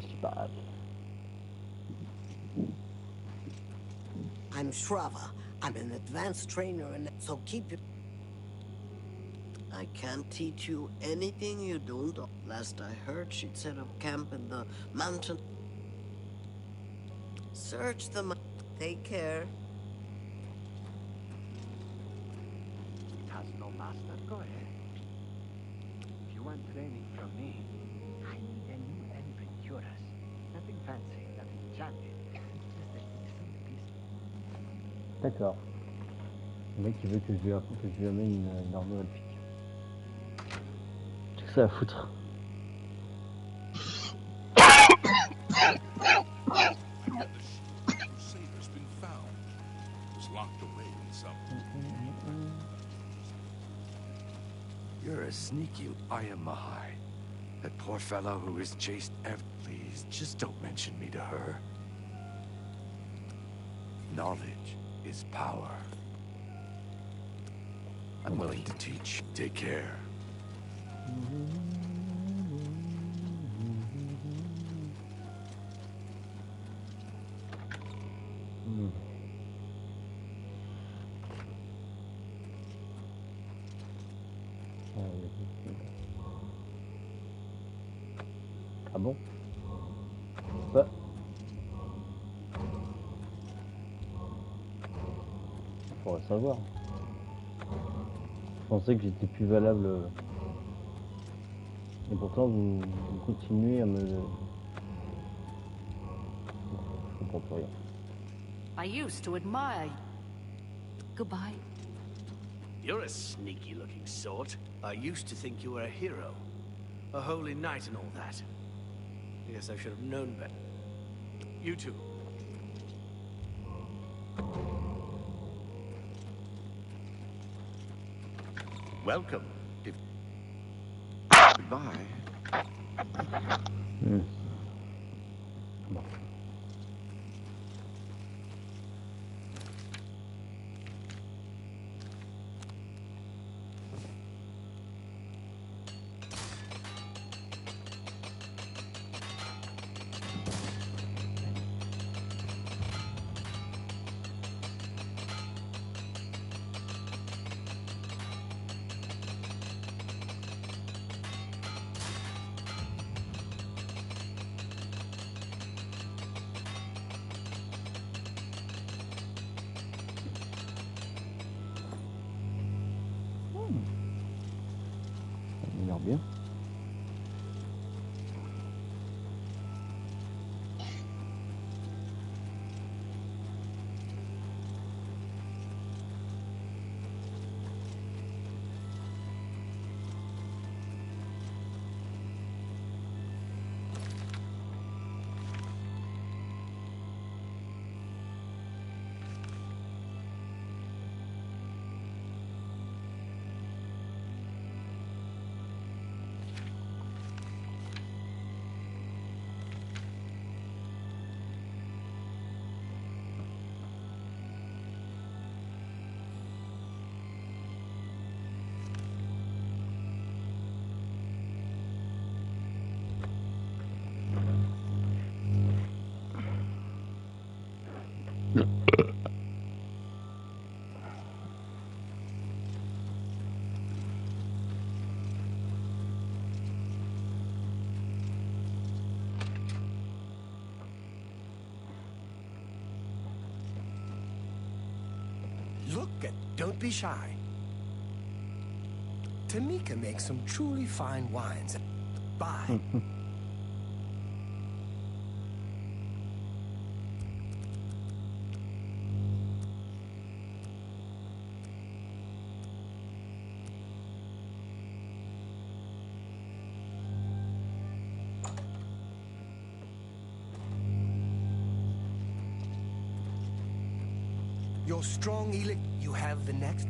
C'est pas grave. I'm Shrava. I'm an advanced trainer, and so keep it. I can't teach you anything you don't. Last I heard, she'd set up camp in the mountain. Search them. Take care. It has no master. Go ahead. If you want training from me, I need a new adventurous. Nothing fancy, nothing enchanted. Just a decent piece. D'accord. Le mec il veut que je lui amène une armure elfique. C'est que ça à foutre. You're a sneaky. I am Mahai. That poor fellow who is chased Please, just don't mention me to her. Knowledge is power. I'm willing to teach. Take care. Ah bon? Bah. Faudrait savoir. Je pensais que j'étais plus valable. Et pourtant vous continuez à me... Je comprends plus rien. I used to admire you. Goodbye. You're a sneaky-looking sort. I used to think you were a hero. A holy knight and all that. I guess I should have known better. You too. Welcome. Goodbye. Bon. Ça a l'air bien. Look at, don't be shy. Tamika makes some truly fine wines. Buy. Your strong elixir, you have the next.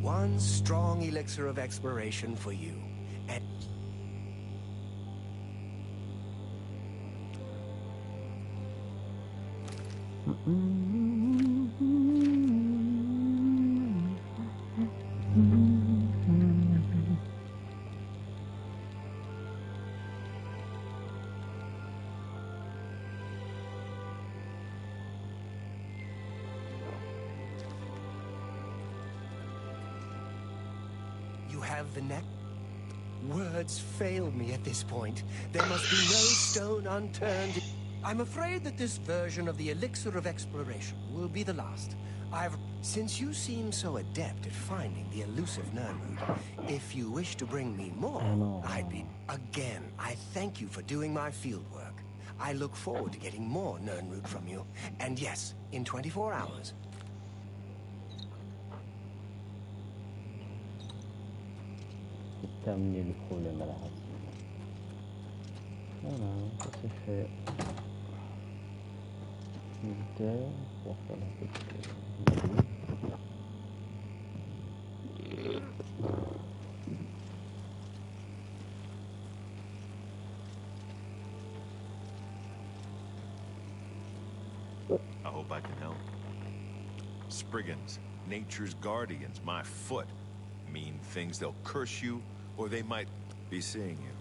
One strong elixir of exploration for you. And have the next... Words fail me at this point. There must be no stone unturned. I'm afraid that this version of the Elixir of Exploration will be the last. Since you seem so adept at finding the elusive Nernroot, if you wish to bring me more, I'd be... Again, I thank you for doing my fieldwork. I look forward to getting more Nernroot from you. And yes, in 24 hours. Terminer le problème à la racine. Voilà, ça c'est fait. Militaire, pour faire un peu de... I hope I can help. Spriggans, nature's guardians, my foot. Mean things, they'll curse you, or they might be seeing you.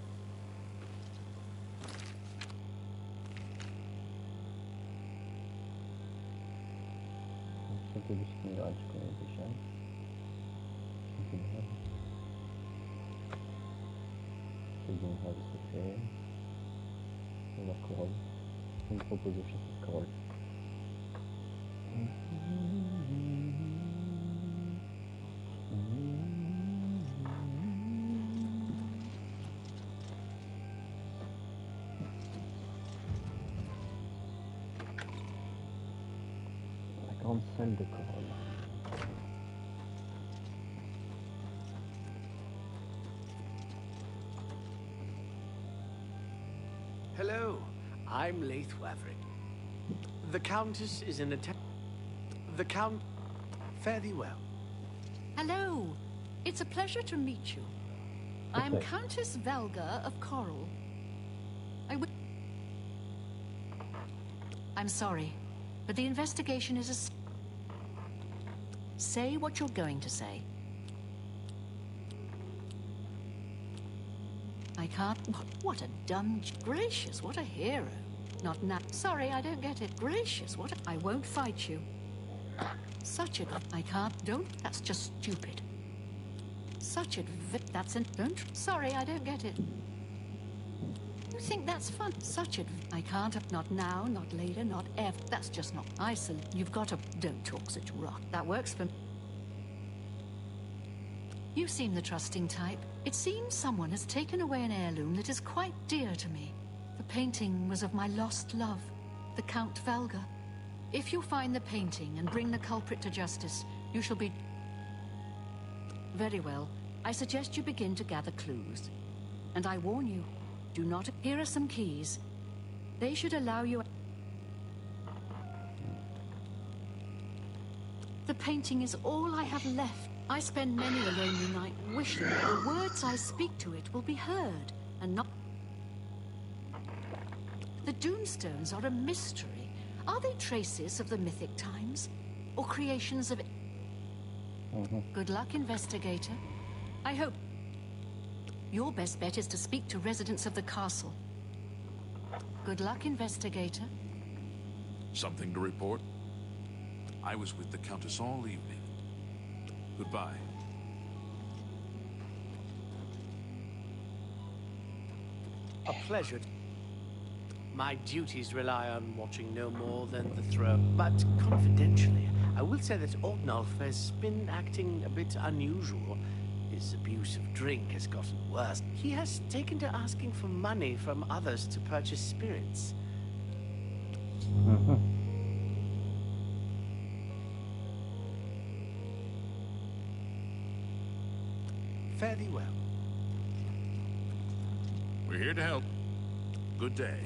Çok ilişkini de açık olacak. Güzel. Second house c'est fait. On va Corolle. On me propose de chasser de Corolle. La grande salle de Corolle. Hello, I'm Leith Waverick. The Countess is in attack. The Count... Fare thee well. Hello. It's a pleasure to meet you. I'm Okay. Countess Velga of Coral. I'm sorry, but the investigation is Say what you're going to say. I can't... What a dumb... Gracious, what a hero. Not now. Sorry, I don't get it. Gracious, what a... I won't fight you. Such a... I can't... Don't... That's just stupid. Such a... That's an... Don't... Sorry, I don't get it. You think that's fun? Such a... I can't... Not now, not later, not ever. That's just not... You've got to... Don't talk such rot. That works for... You seem the trusting type. It seems someone has taken away an heirloom that is quite dear to me. The painting was of my lost love, the Count Valga. If you find the painting and bring the culprit to justice, you shall be... Very well. I suggest you begin to gather clues. And I warn you, do not... Here are some keys. They should allow you... The painting is all I have left. I spend many a lonely night wishing that the words I speak to it will be heard, and not... The Doomstones are a mystery. Are they traces of the mythic times? Or creations of... Good luck, investigator. I hope... Your best bet is to speak to residents of the castle. Good luck, investigator. Something to report? I was with the Countess all evening. Goodbye. A pleasure. My duties rely on watching no more than the throne. But confidentially, I will say that Ordnulf has been acting a bit unusual. His abuse of drink has gotten worse. He has taken to asking for money from others to purchase spirits. Fare thee well. We're here to help. Good day.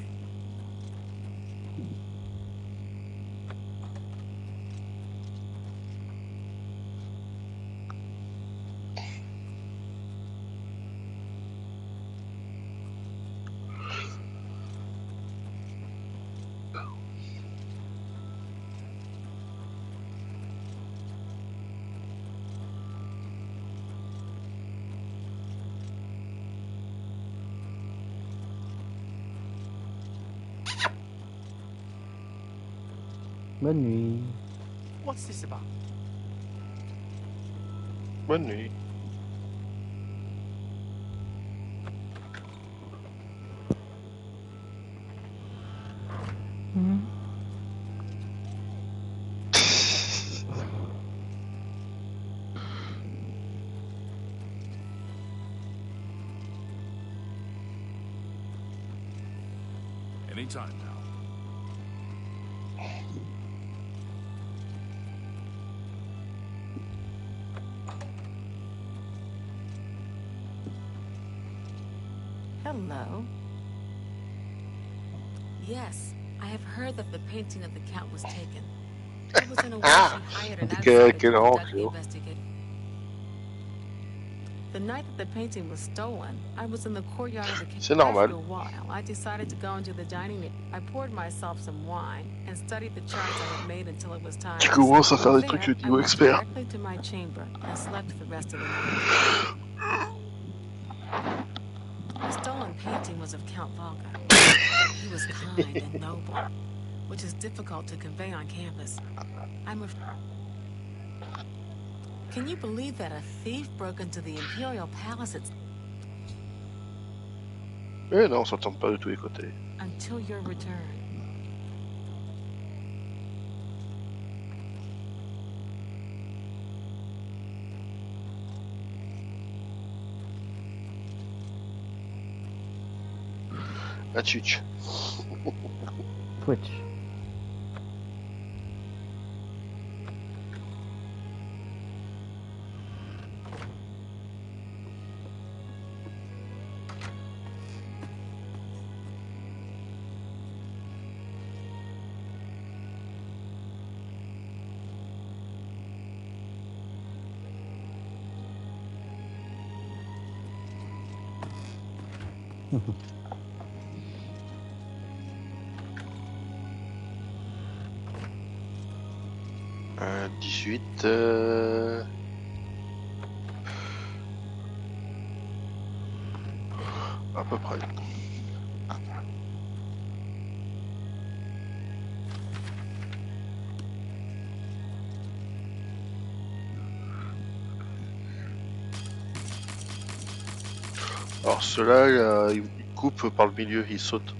Bonne nuit. What's this about? Bonne nuit. Anytime now. Hello. Yes, I have heard that the painting of the Count was taken. I was unaware she hired an outsider to conduct the investigation. The night that the painting was stolen, I was in the courtyard of the C'est castle. After a normal. while, I decided to go into the dining room. I poured myself some wine and studied the charts I had made until it was time Tu to commences à sleep. faire des There, trucs I niveau went expert. directly to my chamber and slept for the rest of the night. The stolen painting was of Count Volga. He was kind and noble, which is difficult to convey on canvas. Can you believe that a thief broke into the Imperial Palace Eh non, ça tombe pas de tous les côtés. until your return? La Twitch. Twitch. Euh, 18. À peu près. Alors ceux-là, ils coupent par le milieu, ils sautent.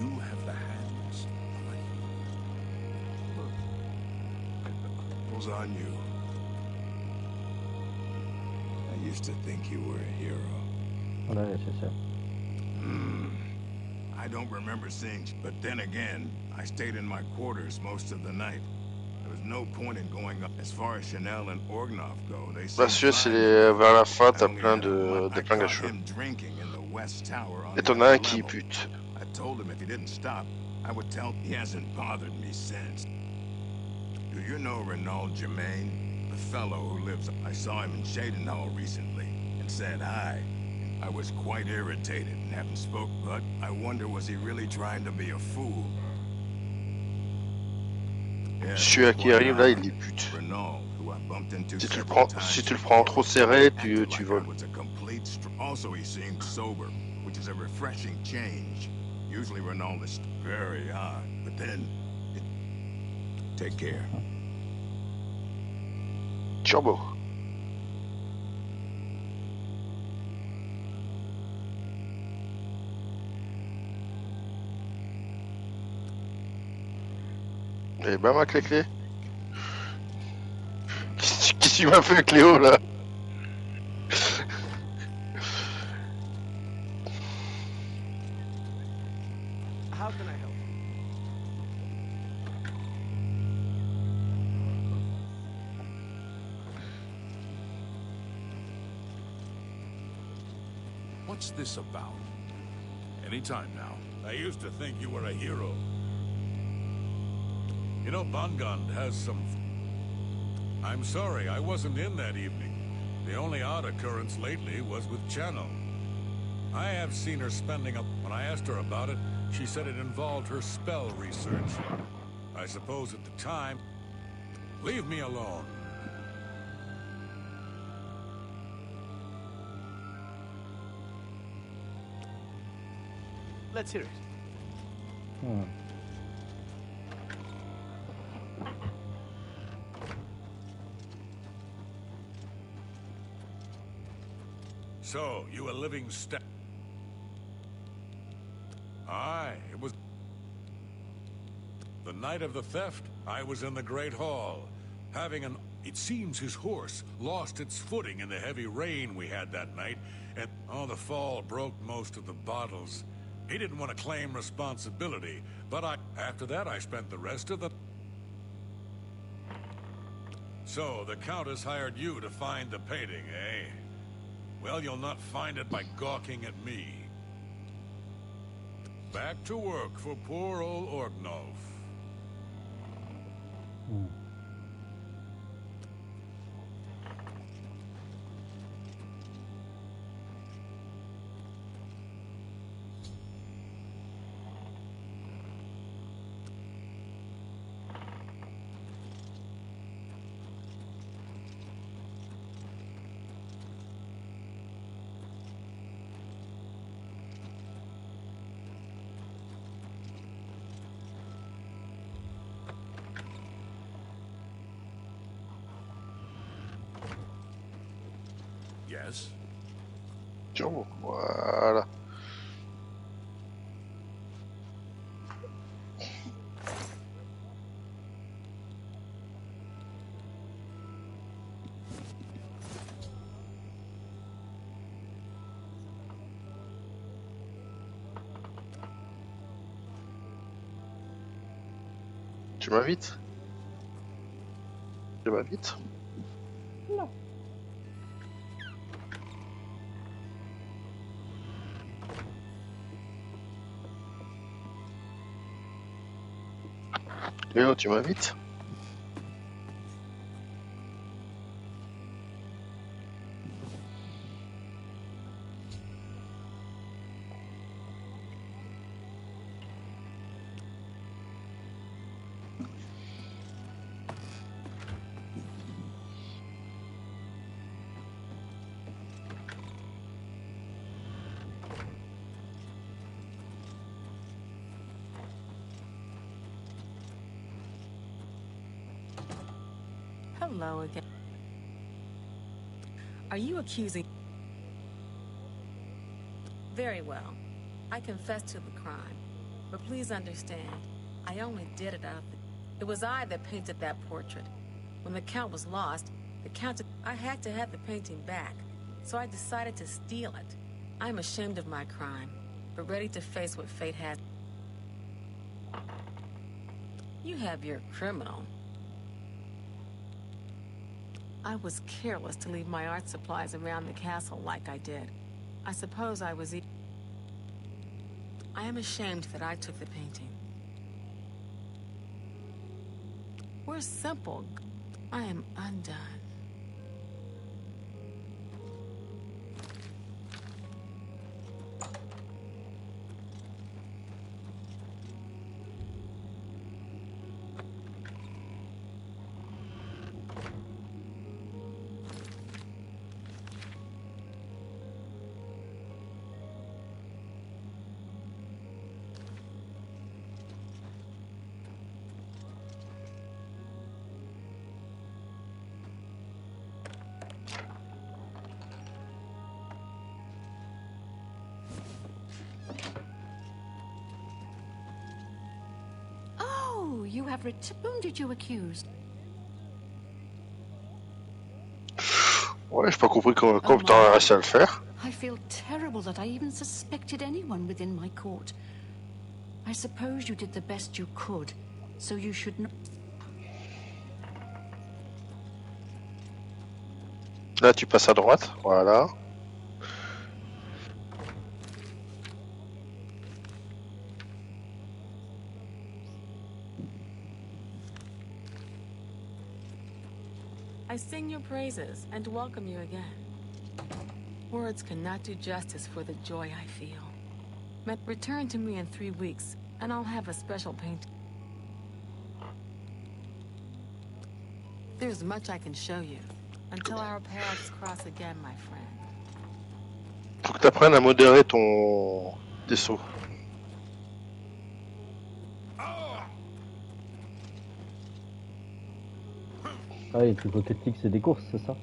You have the hands of a hero. It was on you. I used to think you were a hero. Voilà, c'est ça. I don't remember seeing, but then again, I stayed in my quarters most of the night. There was no point in going up. As far as Chanel and Orgnov go, they Bah seem celui-là, c'est fine. vers la fin, I t'as only plein had a de I flingues à caught cheveux. him drinking in the West Tower on Et the t'en as un upper qui level. pute. I told him if he didn't stop, I would tell. He hasn't bothered me since. Do you know Renaud Germain? The fellow who lives... I saw him in Shadenhall recently and said hi. I was quite irritated and haven't spoke, but I wonder, was he really trying to be a fool? Yes, Celui-là qui quite arrive là, odd. il les pute. Renaud, who I bumped into Si tu le several prends, times si tu le prends before, trop serré, acted tu like voles. I was a complete also, he seemed sober, which is a refreshing change. Usually Renaud is very odd, but then... Take care. Turbo. Eh ben ma clé. Qu'est-ce que tu m'as fait, Cléo, là? How can I help you? What's this about? Anytime now. I used to think you were a hero. You know, Bangand has some... I'm sorry, I wasn't in that evening. The only odd occurrence lately was with Channel. I have seen her spending up... When I asked her about it, she said it involved her spell research. I suppose at the time... Leave me alone. Let's hear it. So, you a living Aye, it was... The night of the theft, I was in the Great Hall, having an... It seems his horse lost its footing in the heavy rain we had that night, and the fall broke most of the bottles. He didn't want to claim responsibility, but after that I spent the rest of the... So, the Countess hired you to find the painting, eh? Well, you'll not find it by gawking at me. Back to work for poor old Orgnolf. Yes? Tiens, voilà. Tu m'invites? Tu m'invites? Non. Léo, tu m'invites? Hello again. Are you accusing... Very well. I confess to the crime. But please understand, I only did it out of... It was I that painted that portrait. When the Count was lost, the Count... I had to have the painting back, so I decided to steal it. I'm ashamed of my crime, but ready to face what fate has... You have your criminal. I was careless to leave my art supplies around the castle like I did. I suppose I was... I am ashamed that I took the painting. We're simple. I am undone. You have whom did you accuse? Ouais, j'ai pas compris comment t'as réussi à le faire. I feel terrible that I even suspected anyone within my court. I suppose you did the best you could, so you should not... Là, tu passes à droite, voilà. I sing your praises and welcome you again. Words cannot do justice for the joy I feel. Return to me in 3 weeks, and I'll have a special painting. There's much I can show you, until our paths cross again, my friend. Faut que t'apprennes à modérer tes sauts. Ah, les plus hypothétiques, c'est des courses, c'est ça?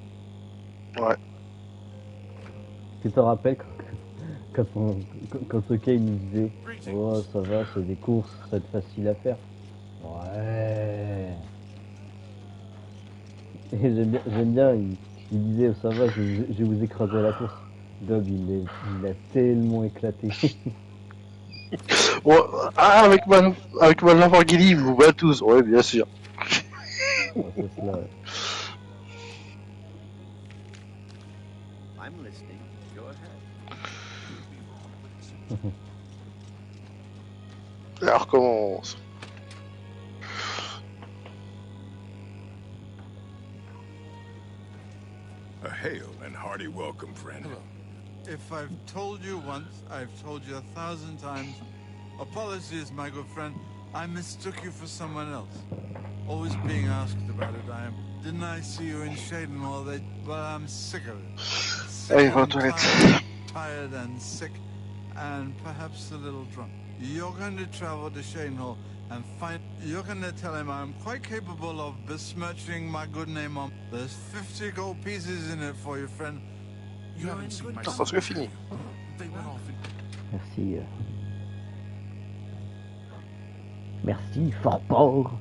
Ouais. Tu te rappelles quand ce gars il nous disait oh ça va, c'est des courses, ça va être facile à faire. Ouais. Et j'aime bien il disait oh, ça va, je vais vous écraser à la course. Dob il a tellement éclaté. Ouais, ah, avec ma Lamborghini, vous bat tous. Ouais, bien sûr. Ouais, c'est cela. Ouais. I'm listening. Go ahead. Alors, commence. A hail and hearty welcome, friend. Hello. If I've told you once, I've told you 1,000 times. Apologies, my good friend. I mistook you for someone else. Always being asked about it, I am. Didn't I see you in Shadenhall? But I'm sick of it. Sick and tired and sick, and perhaps a little drunk. You're going to travel to Shadenhall and find. You're going to tell him I'm quite capable of besmirching my good name on. There's 50 gold pieces in it for you, friend. You're in good Parce que fini. Merci. Merci, fort port.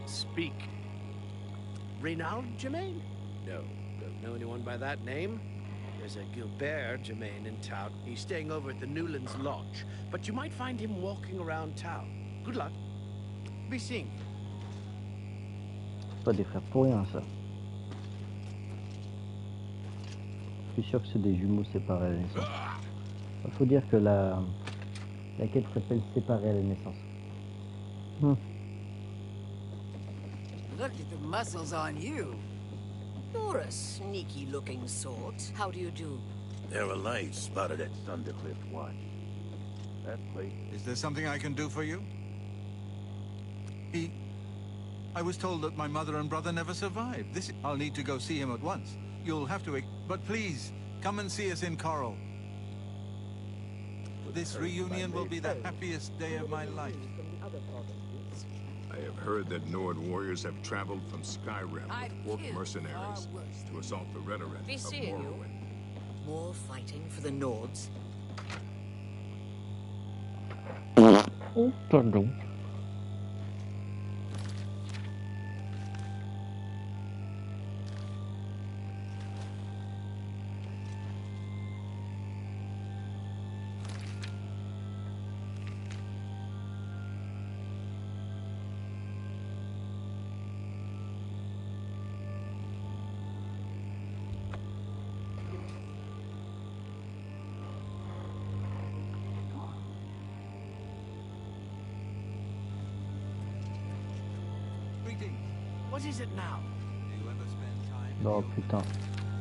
Speak. Reynald Germain? No, don't know anyone by that name. There's a Gilbert Germain in town. He's staying over at the Newlands Lodge, but you might find him walking around town. Good luck. Be seeing you. C'est pas des frères pour rien ça. Je suis sûr que c'est des jumeaux séparés à la naissance. Il faut dire que la quête s'appelle séparée à la naissance. Look at the muscles on you. You're a sneaky-looking sort. How do you do? There are lights spotted at Thundercliff Watch. That place. Is there something I can do for you? I was told that my mother and brother never survived. I'll need to go see him at once. You'll have to... But please, come and see us in Coral. This reunion will be the happiest day of my life. I have heard that Nord warriors have traveled from Skyrim with orc mercenaries to assault the Redoran of Morrowind. More fighting for the Nords? Oh, pardon. What is it now? Oh putain.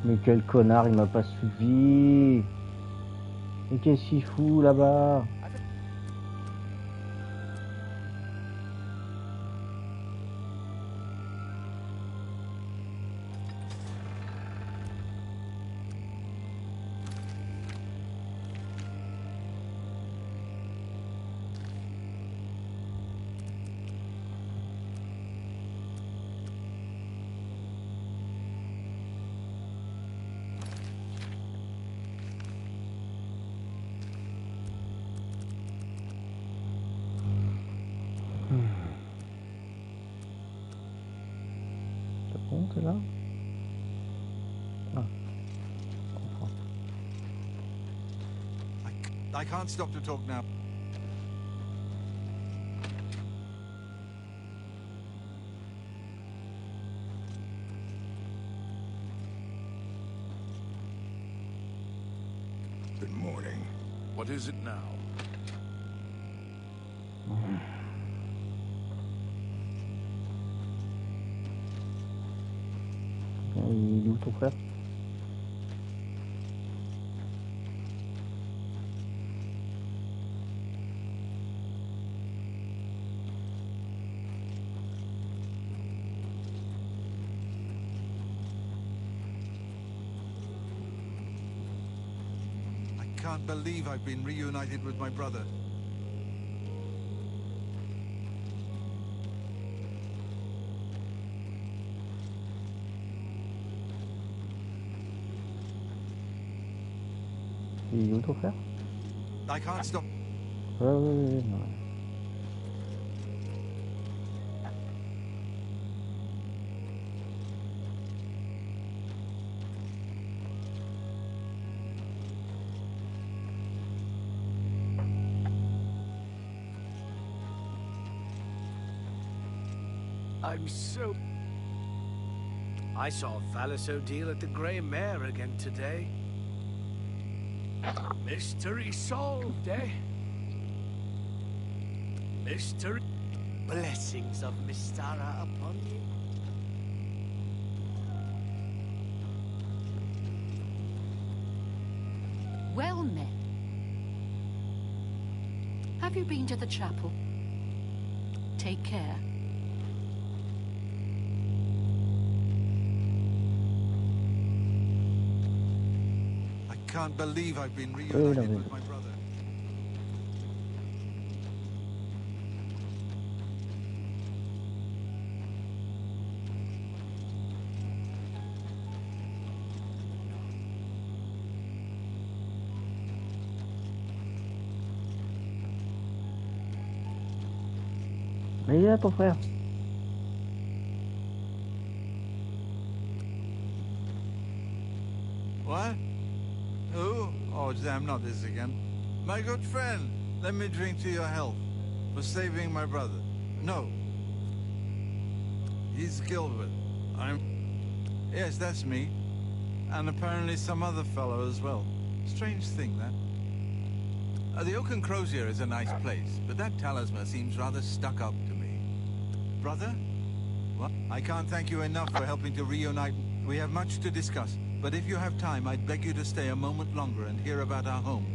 Mais quel connard, il m'a pas suivi. Mais qu'est-ce qu'il fout là-bas? C'est là? Ah. I can't stop to talk now. Good morning. What is it now? ton frère? I can't believe I've been reunited with my brother. Il est où ton frère? I can't stop. Ouais. I'm so... I saw Valis O'Deal at the Grey Mare again today. Mystery solved, eh? Mystery... Blessings of Mystara upon you. Well met. Have you been to the chapel? Take care. I can't believe I've been reunited with my brother. Mais il est là ton frère. What? Who? Oh, damn, not this again. My good friend, let me drink to your health. For saving my brother. No. He's Gilbert. Yes, that's me. And apparently some other fellow as well. Strange thing, that. The Oaken Crozier is a nice place, but that talisman seems rather stuck up to me. Brother? What? I can't thank you enough for helping to reunite. We have much to discuss, but if you have time, I'd beg you to stay a moment longer and hear about our home.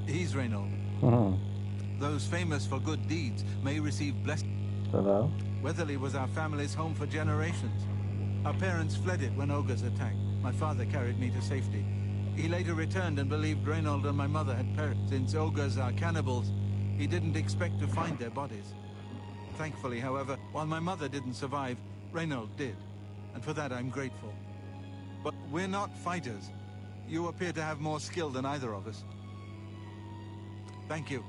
He's Reynold. Those famous for good deeds may receive blessings. Ça va? Weatherly was our family's home for generations. Our parents fled it when ogres attacked. My father carried me to safety. He later returned and believed Reynold and my mother had perished. Since ogres are cannibals, he didn't expect to find their bodies. Thankfully, however, while my mother didn't survive, Reynold did. And for that I'm grateful. But we're not fighters. You appear to have more skill than either of us. Thank you.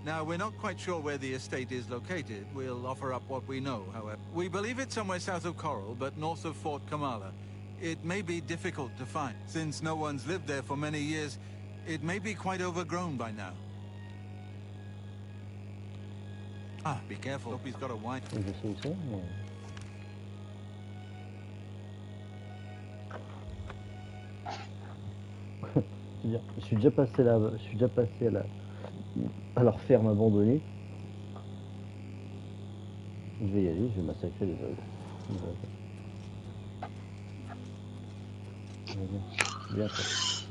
Now, we're not quite sure where the estate is located. We'll offer up what we know, however. We believe it's somewhere south of Coral, but north of Fort Kamala. It may be difficult to find. Since no one's lived there for many years, it may be quite overgrown by now. Ah, be careful. Hope he's got a wine. Je sais où c'est, mais... Je suis déjà passé là, je suis déjà passé à leur ferme abandonnée. Je vais y aller, je vais massacrer les ogres. Bien fait.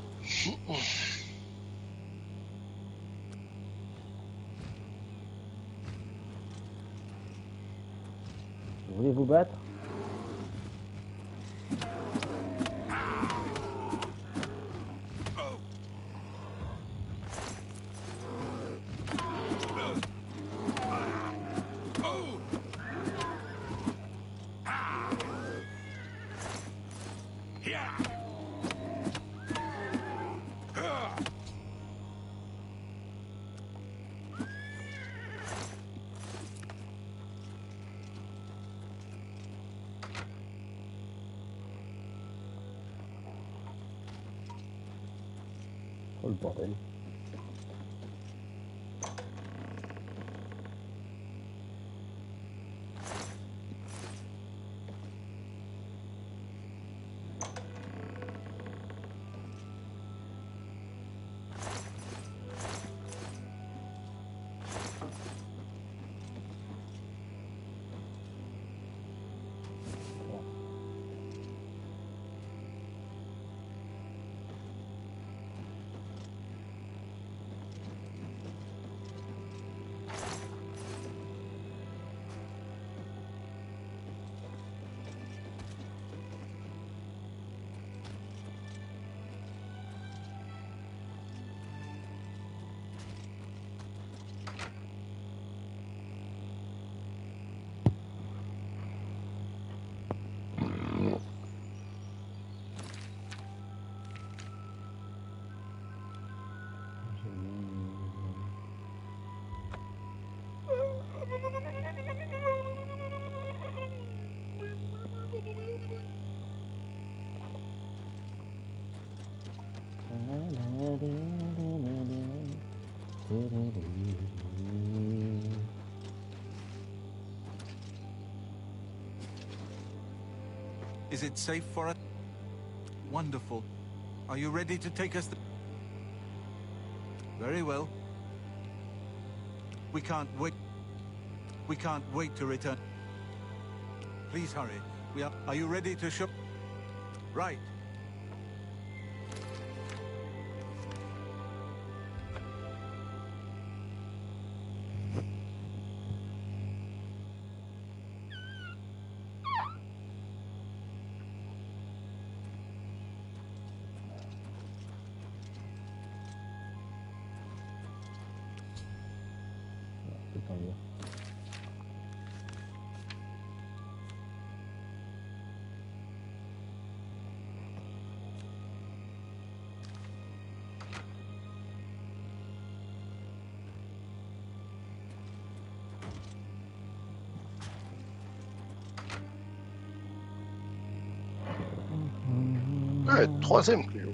Vous voulez vous battre? Oh le bordel. Is it safe for us? Wonderful. Are you ready to take us? Very well. We can't wait. We can't wait to return. Please hurry. Are you ready to shop? Right. Ouais, troisième Cléo.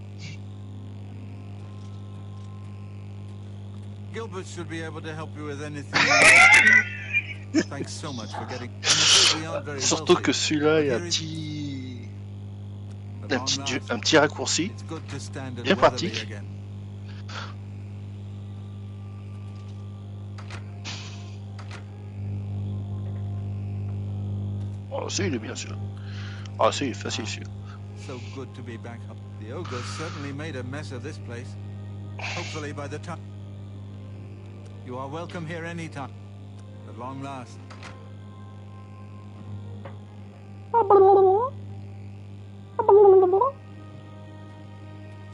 Gilbert should be able to help you with anything. Thanks so much for getting. We aren't very Surtout wealthy, que celui-là, il y a but un petit raccourci, it's good to stand at bien Weatherby pratique. again. Oh, si, il est bien sûr. Ah, si, facile, sûr. So good to be back up. The ogre certainly made a mess of this place. Hopefully by the time... You are welcome here anytime. At long last.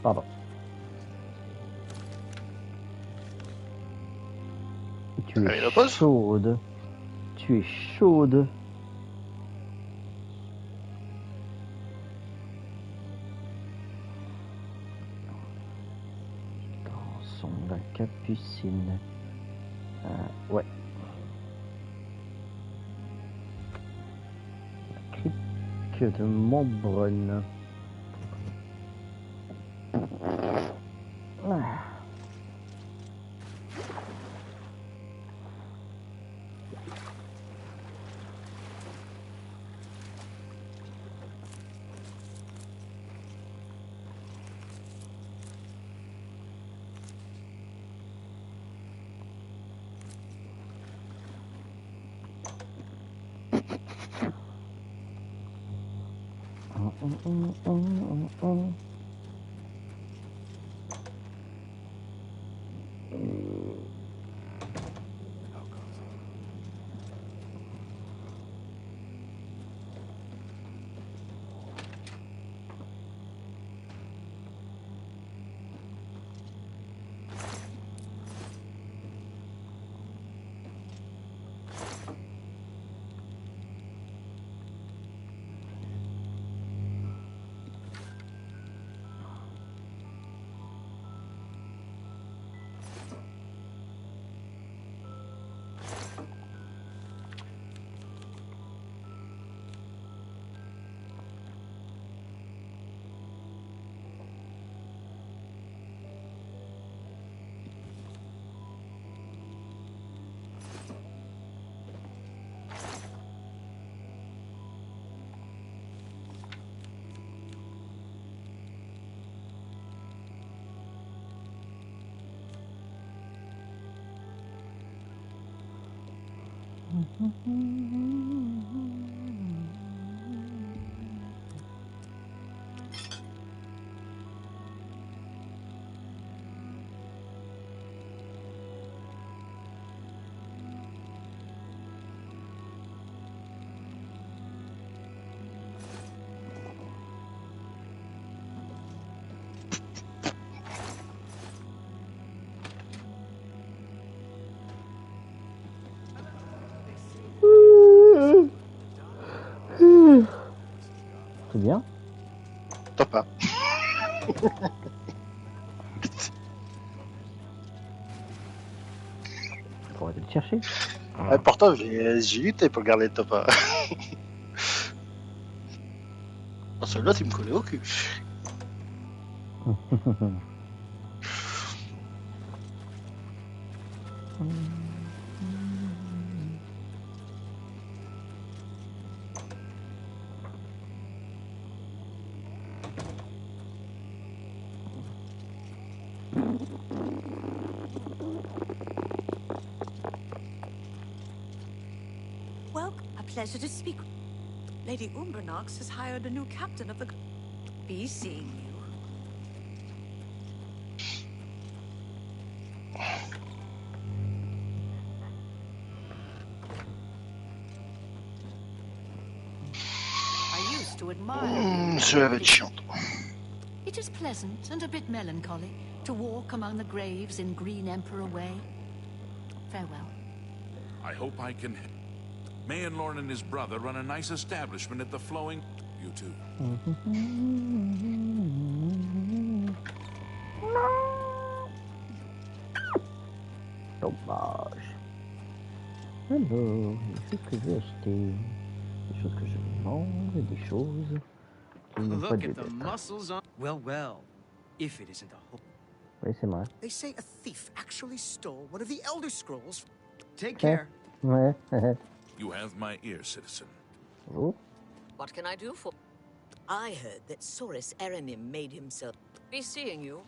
Pardon. Tu Allez, la es pause. chaude. Tu es chaude. Rançon, la capucine. Ouais. La crypte de Montbrun. Ah. C'est bien. Top 1. Faut arrêter de chercher. Pourtant, j'ai lutté pour garder le top 1. Celui-là, tu me collais au cul. Well, a pleasure to speak. Lady Umbernox has hired a new captain of the... Be seeing you. I used to admire Cela va être chiant. It is pleasant and a bit melancholy to walk among the graves in Green Emperor Way. Farewell. I hope I can... Mayenlorn and his brother run a nice establishment at the Flowing... You too. Dommage. Alors, des choses que je vais acheter, des choses que je vais vendre, et des choses qui n'ont pas de Look at the dette. muscles on... Well, well. If it isn't a whole... Oui, c'est vrai. They say a thief actually stole one of the Elder Scrolls. Take care. Ouais. You have my ear, citizen. Oh. What can I do for... I heard that Soris Erenim made himself... Be seeing you.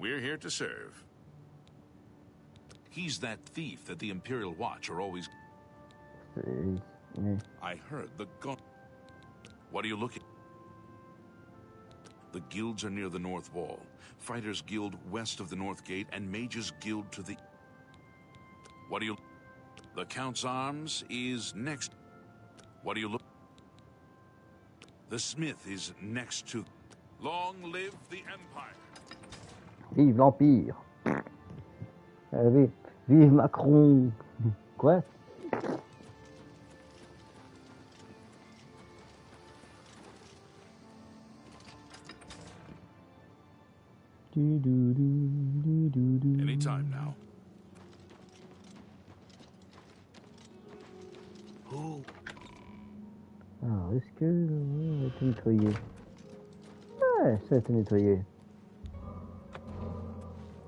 We're here to serve. He's that thief that the Imperial Watch are always... I heard the gun... What are you looking... The guilds are near the North Wall. Fighters Guild west of the North Gate, and Mages Guild to the... What do you... The Count's Arms is next... What do you look... The Smith is next to... Long live the Empire! Vive l'Empire. Allez, vive Macron. Quoi? Anytime now. Who? Alors, est-ce que... ça a été nettoyé? Ouais, ça a été nettoyé.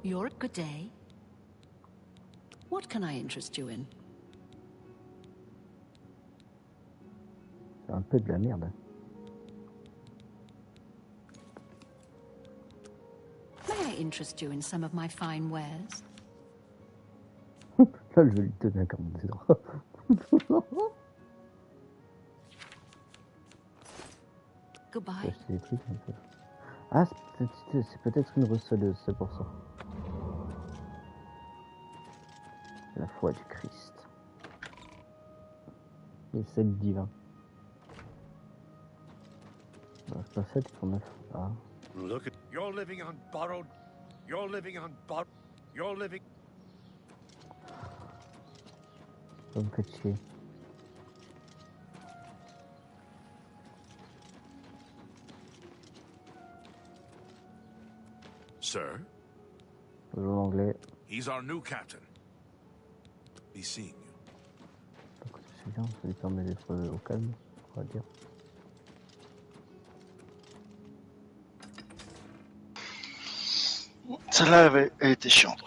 You're a good day. What can I interest you in? C'est un peu de la merde. May I interest you in some of my fine wares? Là, je vais lui donner un commandeur. Goodbye. Des trucs un peu. Ah, c'est peut-être une receleuse, c'est pour ça. La foi du Christ. Et celle divin. C'est pas 7 pour 9. Ah. Look at... You're living on borrowed... You're living on borrowed... You're living... Ça me fait chier. Sir? Bonjour l'anglais. He's our new captain. Be seeing you. C'est bien, ça lui permet d'être au calme, on va dire. Celle-là, elle était chiante.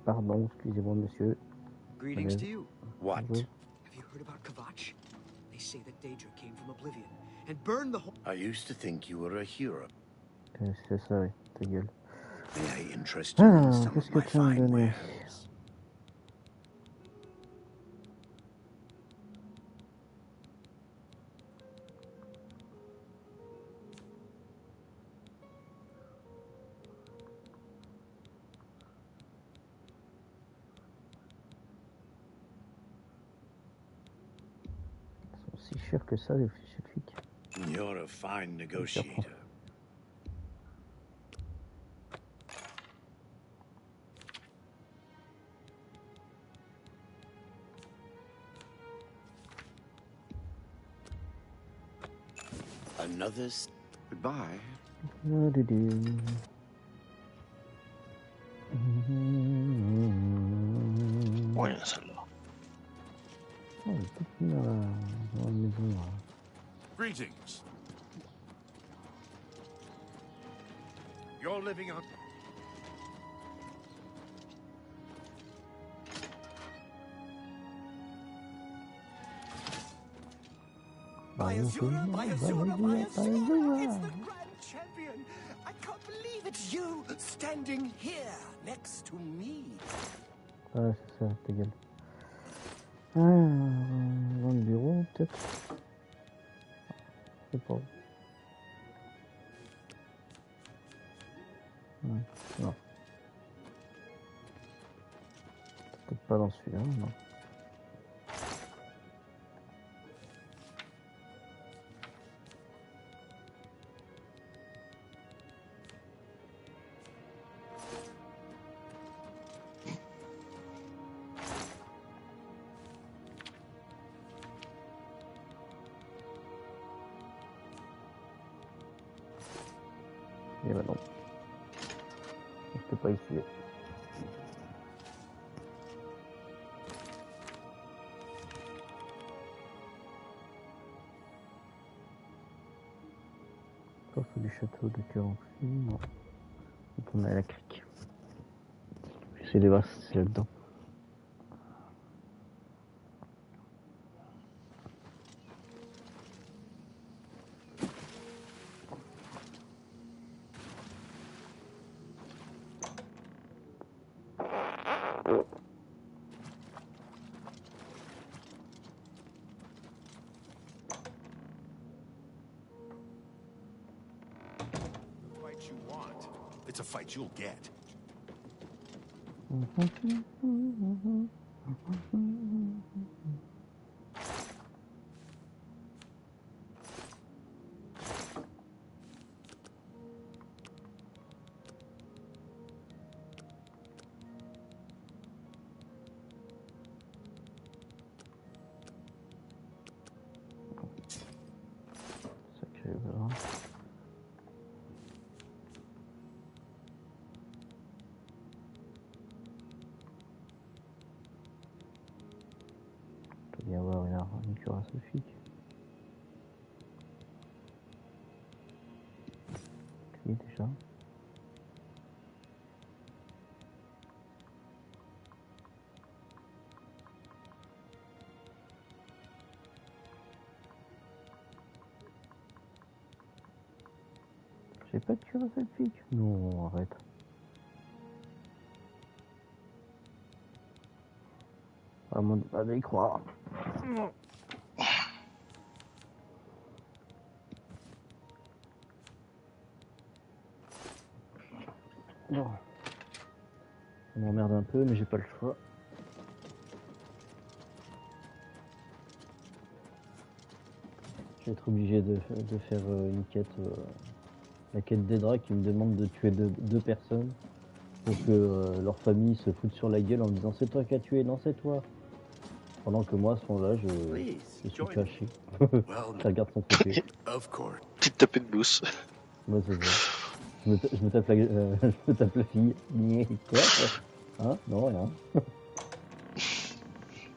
Pardon, excusez-moi monsieur. Greetings to you. What? Have you heard about Kvatch? They say that Daedra came from Oblivion and burned the whole... I used to think you were a hero. C'est ça, oui, ta gueule. May I interest you in some Qu'est-ce of que my tu vas me fine donner? wares? Ils sont si chers que ça, les fichiers de flics. You're a fine negotiator. Another... Goodbye. Ouais, celle-là. Oh, il est tout mis dans la maison là. Greetings. You're living on... Biazura, Biazura, Biazura! It's the Grand Champion! I can't believe it's you standing here next to me. Ouais, c'est ça, ta gueule. Dans le bureau, peut-être. Je sais pas. Ouais, non. Peut-être pas dans celui-là, non. Et bah non. C'était pas ici. Coffre du château de Curancy, non. On est à la crique. J'essaie de voir si c'est là-dedans. Fight you want. It's a fight you'll get. Sacré bras. Il doit y avoir une cuirasse sophique. Oui, déjà. J'ai pas de cuirasse sophique. Non, arrête. À moi de pas y croire. Bon. Ça m'emmerde un peu, mais j'ai pas le choix. Je vais être obligé de faire une quête, la quête des dracs qui me demande de tuer deux personnes pour que leur famille se foute sur la gueule en me disant c'est toi qui as tué, non c'est toi. Pendant que moi à ce moment-là, je suis caché. Je regarde son côté. Petite tapée de boost. Moi c'est ça. Je me tape je me tape la fille. Quoi? Hein? Non, rien.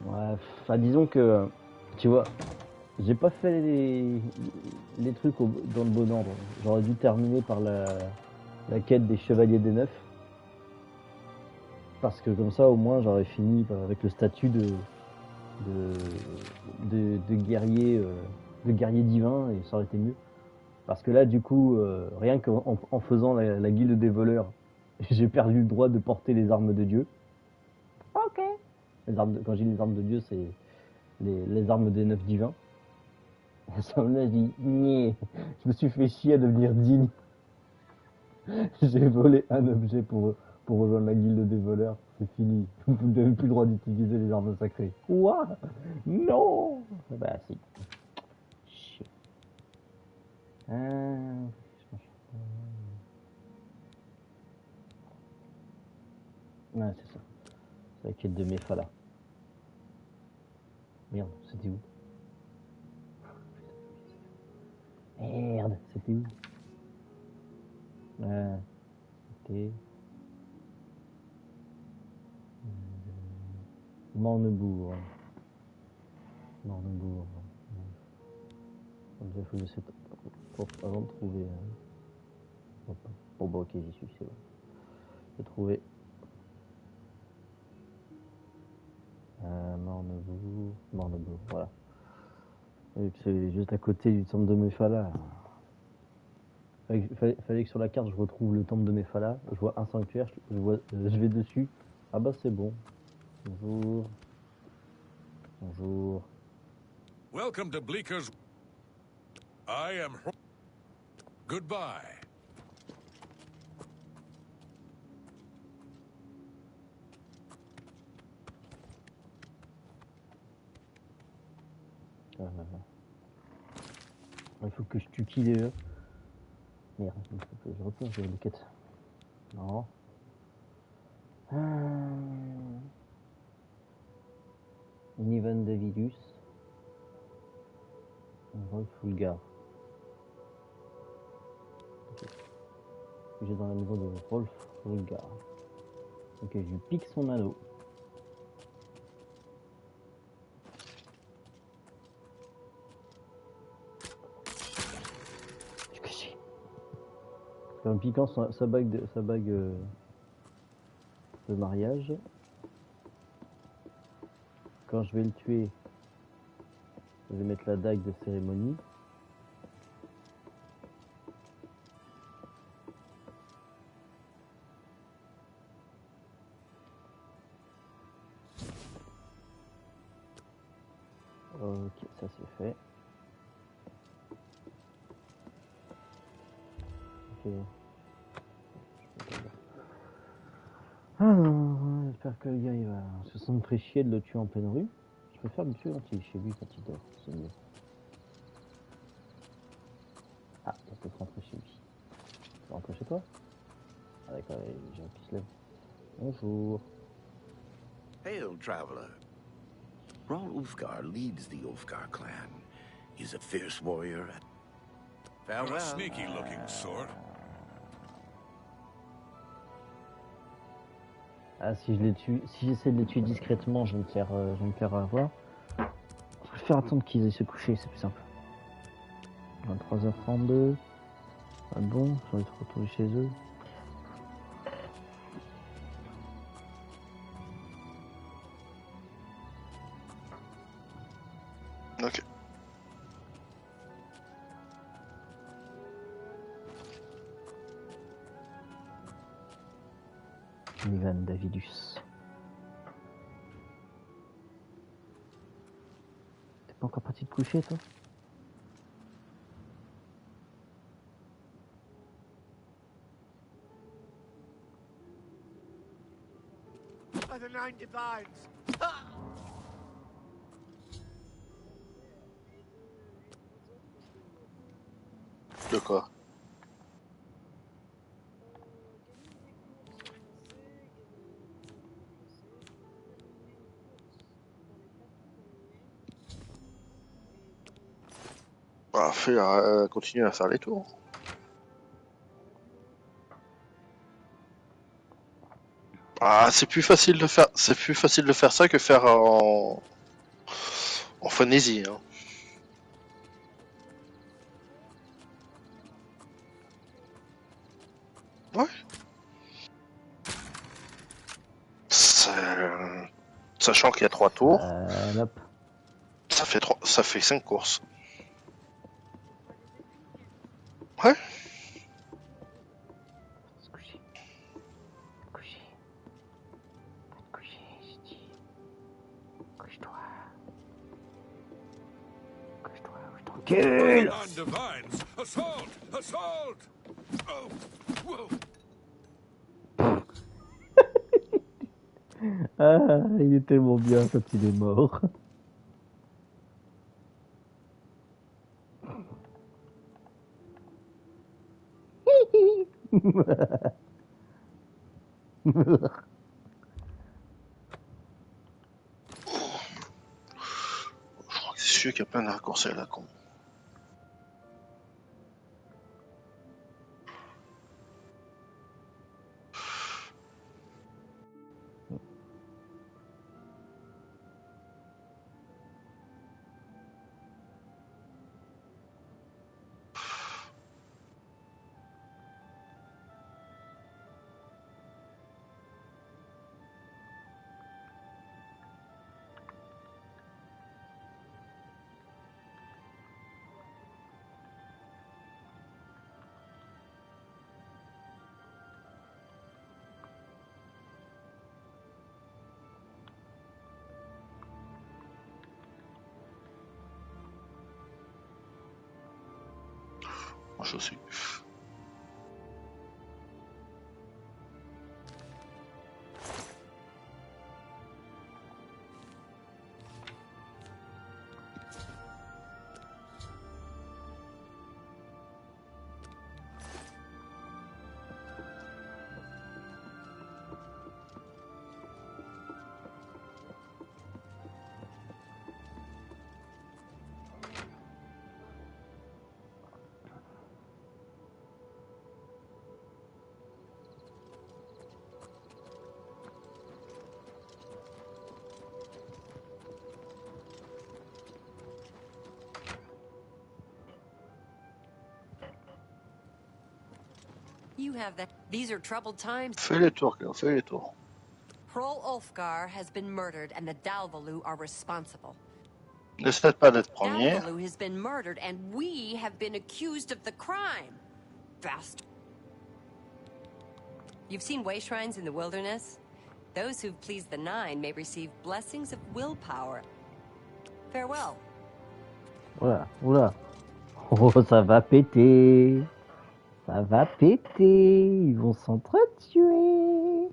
Ouais, enfin disons que, tu vois, j'ai pas fait les trucs dans le bon ordre. J'aurais dû terminer par la quête des chevaliers des neufs. Parce que comme ça au moins j'aurais fini avec le statut de guerrier divin et ça aurait été mieux. Parce que là du coup, rien qu'en faisant la guilde des voleurs, j'ai perdu le droit de porter les armes de Dieu. Ok. Quand je dis les armes de Dieu, c'est les armes des neufs divins. Ça me dit, je me suis fait chier à devenir digne. J'ai volé un objet pour rejoindre la guilde des voleurs. C'est fini. Vous n'avez plus le droit d'utiliser les armes sacrées. Quoi? Non. Bah si. Chier. Ouais, c'est ça. C'est la quête de Mephala. Merde, c'était où? Merde, c'était où? C'était... Mornebourg. Mornebourg. Déjà, faut que j'essaie avant de trouver... bah ok, j'y suis, c'est bon. J'ai trouvé. Mornebourg, voilà. Et c'est juste à côté du temple de Mephala. Fallait que sur la carte je retrouve le temple de Mephala. Je vois un sanctuaire, je vais dessus. Ah bah c'est bon. Bonjour. Bonjour. Welcome to Bleeker's. I am. Goodbye. Il faut que je tue qui déjà. Merde, il faut que je retourne sur les quêtes. Non. Nivan Davidus. Rolf Fulgar. J'ai dans la maison de Rolf Fulgar. Ok, je lui pique son anneau. En piquant sa bague de mariage, quand je vais le tuer, je vais mettre la dague de cérémonie. Ok, ça c'est fait. Ok. Alors, j'espère que le gars il va se sentir chier de le tuer en pleine rue. Je préfère le tuer quand il est chez lui, quand il dort, c'est mieux. Ah, on peut rentrer chez lui. Tu peux rentrer chez toi? Ah d'accord, il y a des gens qui se lèvent. Bonjour. Hail, traveler. Raul Ulfgar leads the Ulfgar clan. He's a fierce warrior. You're Farewell. a sneaky-looking sort. Ah, si j'essaie de les tuer discrètement, je vais me faire avoir. Je préfère attendre qu'ils aillent se coucher, c'est plus simple. 23h32. Ah bon, j'ai envie de retourner chez eux. Ok. Nivan Davidus. T'es pas encore parti te coucher, toi? By the nine divines! De quoi? Bah, continue à faire les tours. Ah, c'est plus facile de faire ça que faire en frénésie, hein. Ouais. Sachant qu'il y a 3 tours. Ça fait 5 courses. Ouais. Tranquille. Non-divines! Assault! Assault! Oh! Whoa! Ah, il est tellement bien quand il est mort. Je crois que c'est sûr qu'il y a plein de raccourcis à la con. marche aussi. You have that. These are troubled times. Fais les tours, Cléo, fais les tours. Hrol Ulfgar has been murdered and the Dalvalu are responsible. N'essaie pas d'être premier. Dalvalu has been murdered and we have been accused of the crime. Bastard. You've seen way shrines in the wilderness? Those who've pleased the Nine may receive blessings of willpower. Farewell. Oula, oula. Oh, ça va péter. Ça va péter. Ils vont s'entretuer.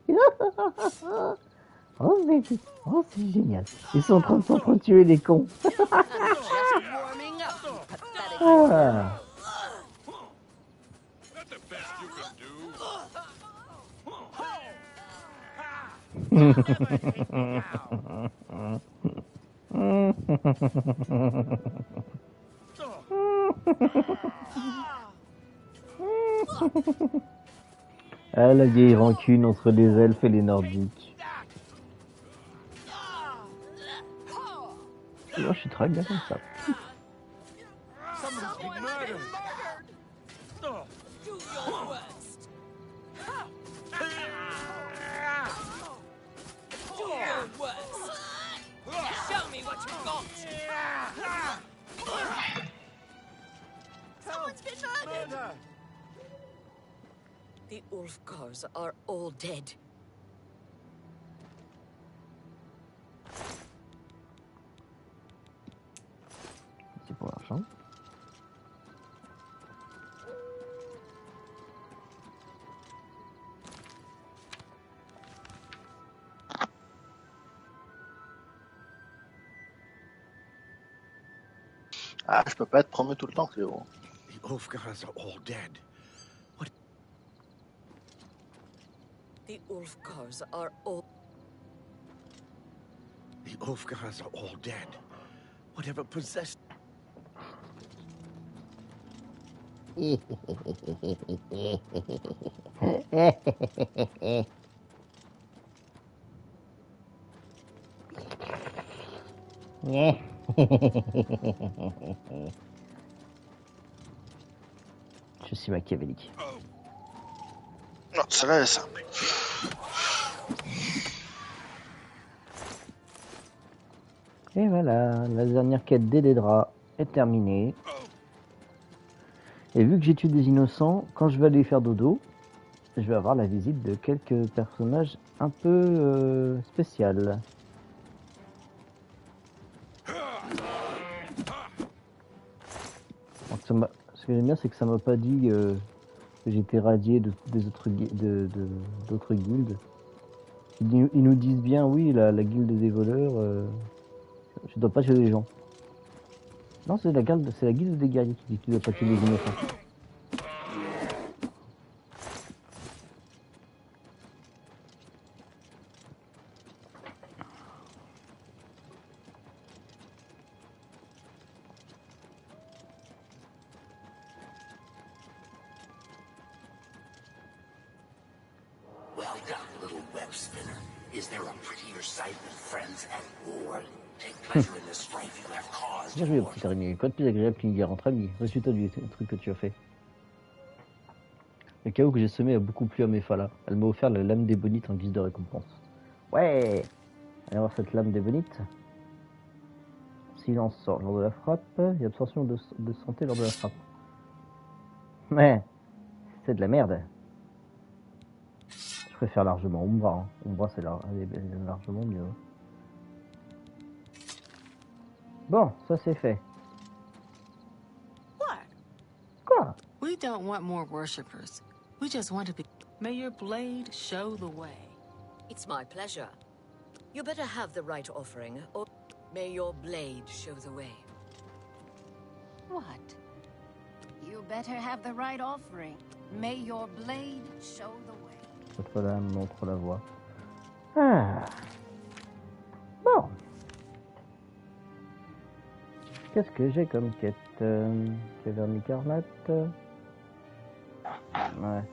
Oh, c'est génial. Ils sont en train de s'entretuer, les cons. Ah. Ah, la vieille rancune entre les elfes et les nordiques. Moi, je suis très bien comme ça. The Ulfgars are all dead. C'est pour l'argent. Ah, je peux pas être premier tout le temps, Cléo. The Ulfgars are all dead. What? The Ulfgars are all... The Ulfgars are all dead. Whatever possessed... Je suis machiavélique. Non, celle-là est simple. Et voilà, la dernière quête des draps est terminée. Et vu que j'ai tué des innocents, quand je vais aller faire dodo, je vais avoir la visite de quelques personnages un peu spéciaux. Donc, ce que j'aime bien, c'est que ça m'a pas dit que j'étais radié des autres d'autres guildes. Ils nous disent bien, oui, la guilde des voleurs, je dois pas tuer les gens. Non, c'est la guilde des guerriers qui dit que tu dois pas tuer les innocents. Well done, little web spinner. Is there a prettier sight than friends at war? Take pleasure in the strife you have caused. Bien joué, petit araignée. Quoi de plus agréable qu'une guerre entre amis? Résultat du truc que tu as fait. Le chaos que j'ai semé a beaucoup plu à Mephala. Elle m'a offert la lame d'ébonite en guise de récompense. Ouais! Allez voir cette lame d'ébonite. Silence sort lors de la frappe et absorption de santé lors de la frappe. Mais c'est de la merde. Je préfère largement Umbra. Hein. Umbra c'est largement mieux. Bon, ça c'est fait. Quoi? We don't want more worshippers. We just want to be... May your blade show the way. It's my pleasure. You better have the right offering, or may your blade show the way. What? You better have the right offering. May your blade show the way. Votre lame montre la voie. Ah. Bon. Qu'est-ce que j'ai comme quête? Caverne écarlate. Ouais.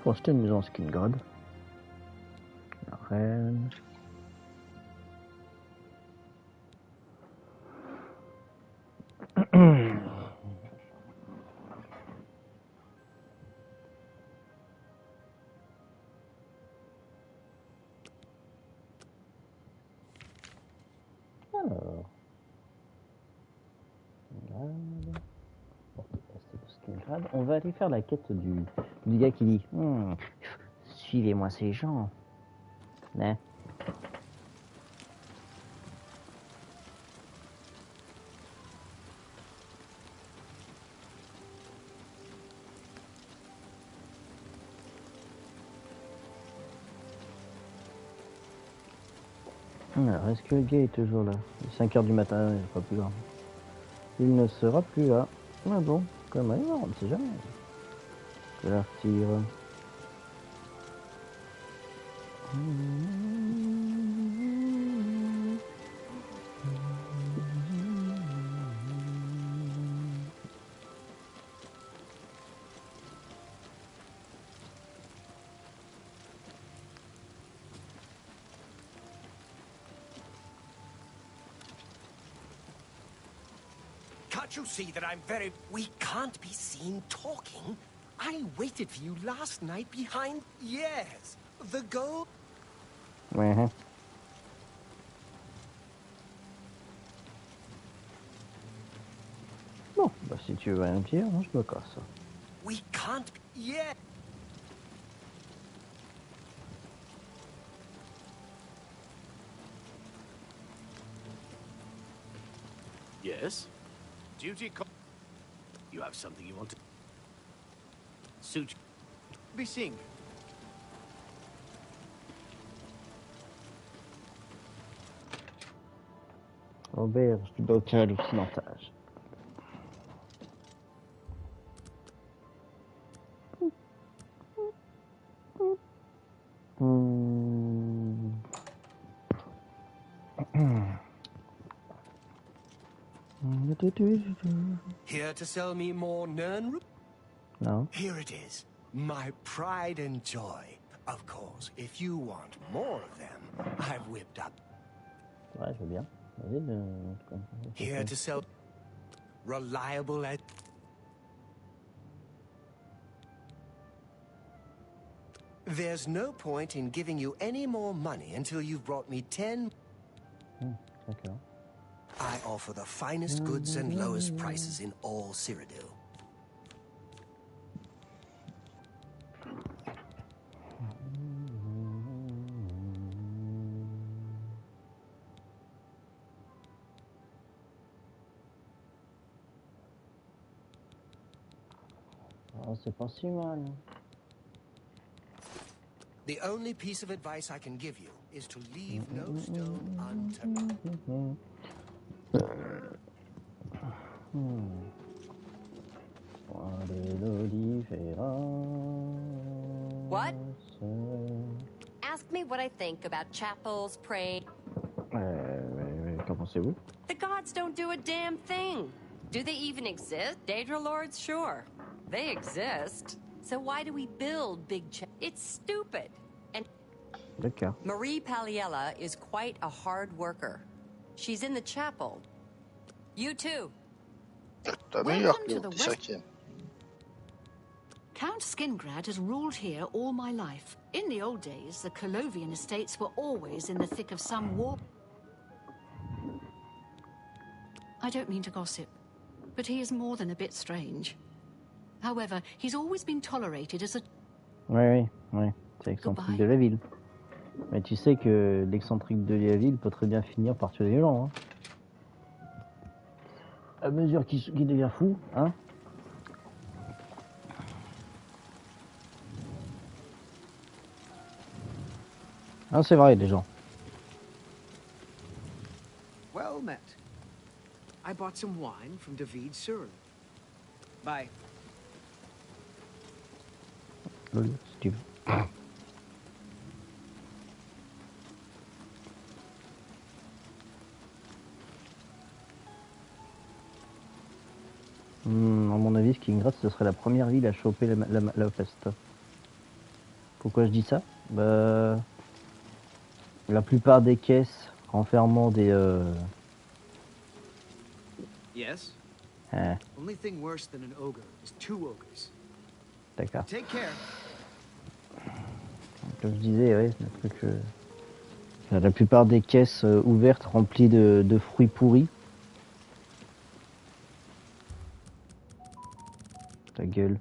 Faut acheter une maison en skin grade. La reine. Alors. On va aller faire la quête du gars qui dit suivez-moi ces gens. Né. Alors, est-ce que le gars est toujours là? Il est 5 h du matin, il sera plus là. Il ne sera plus là. Ah bon, comme même, on ne sait jamais. Je la retire. Can't you see that I'm very... We can't be seen talking. I waited for you last night behind... Yes, the goal... Ouais. Bon, bah si tu veux un tir, moi je me casse. We can't... Yeah. Yes? Duty call. You have something you want to... Suit you. Be seeing you. Auberge du bocal occidental. Here to sell me more Nern? No. Here it is. My pride and joy. Of course, if you want more of them, I've whipped up. Ouais, je veux bien. Vas-y, Here to sell. Reliable at... There's no point in giving you any more money until you've brought me 10... Okay. I offer the finest goods and lowest prices in all Cyrodiil. Oh, c'est pas si mal. The only piece of advice I can give you is to leave no stone unturned. What? Ask me what I think about chapels, praying. Qu'en pensez-vous? The gods don't do a damn thing. Do they even exist? Daedra lords, sure. They exist. So why do we build big It's stupid. And Marie Paliella is quite a hard worker. She's in the chapel. You too. Welcome to the West. Count Skingrad has ruled here all my life. In the old days, the Colovian estates were always in the thick of some war. I don't mean to gossip, but he is more than a bit strange. However, he's always been tolerated as a... Oui, c'est excentrique de la ville. Mais tu sais que l'excentrique de la ville peut très bien finir par tuer les gens. Hein. À mesure qu'il devient fou, hein. Ah, c'est vrai, les gens. Well met. I bought some wine from David Cyril. Bye. Lol, si tu veux. À mon avis, ce qui me gratte, ce serait la première ville à choper la peste. Pourquoi je dis ça? Bah, la plupart des caisses renfermant des... Yes? Ah, Only thing worse than an ogre is two ogres. d'accord. Take care. Comme je disais, ouais, le truc, la plupart des caisses ouvertes remplies de fruits pourris. Ta gueule.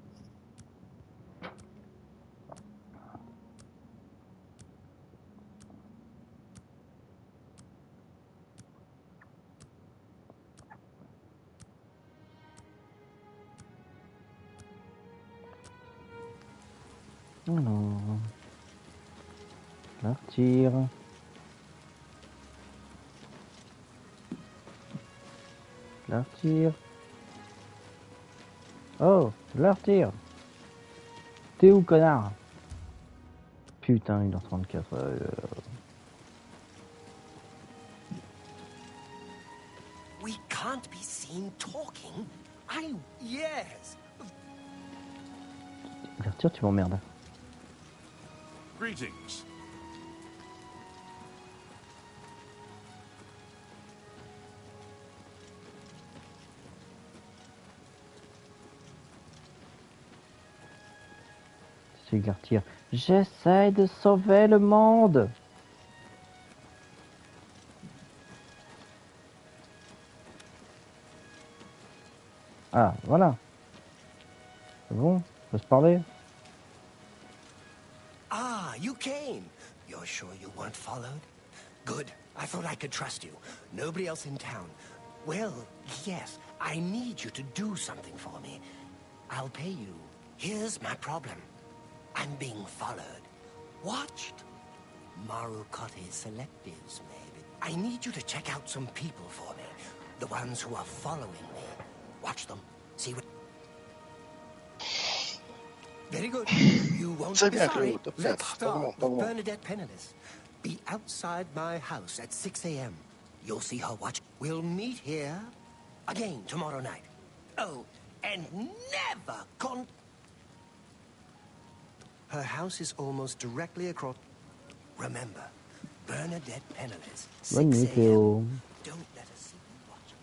Alors, la retire. La retire. Oh, la retire. T'es où, connard? Putain, 1h34. We can't be seen talking. Yes. La retire, tu m'emmerdes. Greetings. C'est que la retire. J'essaie de sauver le monde. Ah, voilà. C'est bon, on peut se parler. Ah, you came. You're sure you weren't followed? Good. I thought I could trust you. Nobody else in town. Well, yes, I need you to do something for me. I'll pay you. Here's my problem. I'm being followed. Watched. Marukotti's selectives, maybe. I need you to check out some people for me. The ones who are following me. Watch them. See what... Very good. You won't be sorry. Let's start with Bernadette Penniless. Be outside my house at 6 a.m. You'll see her watch. We'll meet here again tomorrow night. Oh, and never Her house is almost directly across. Remember, Bernadette Penniless. 6 a.m. Don't let her see you watch.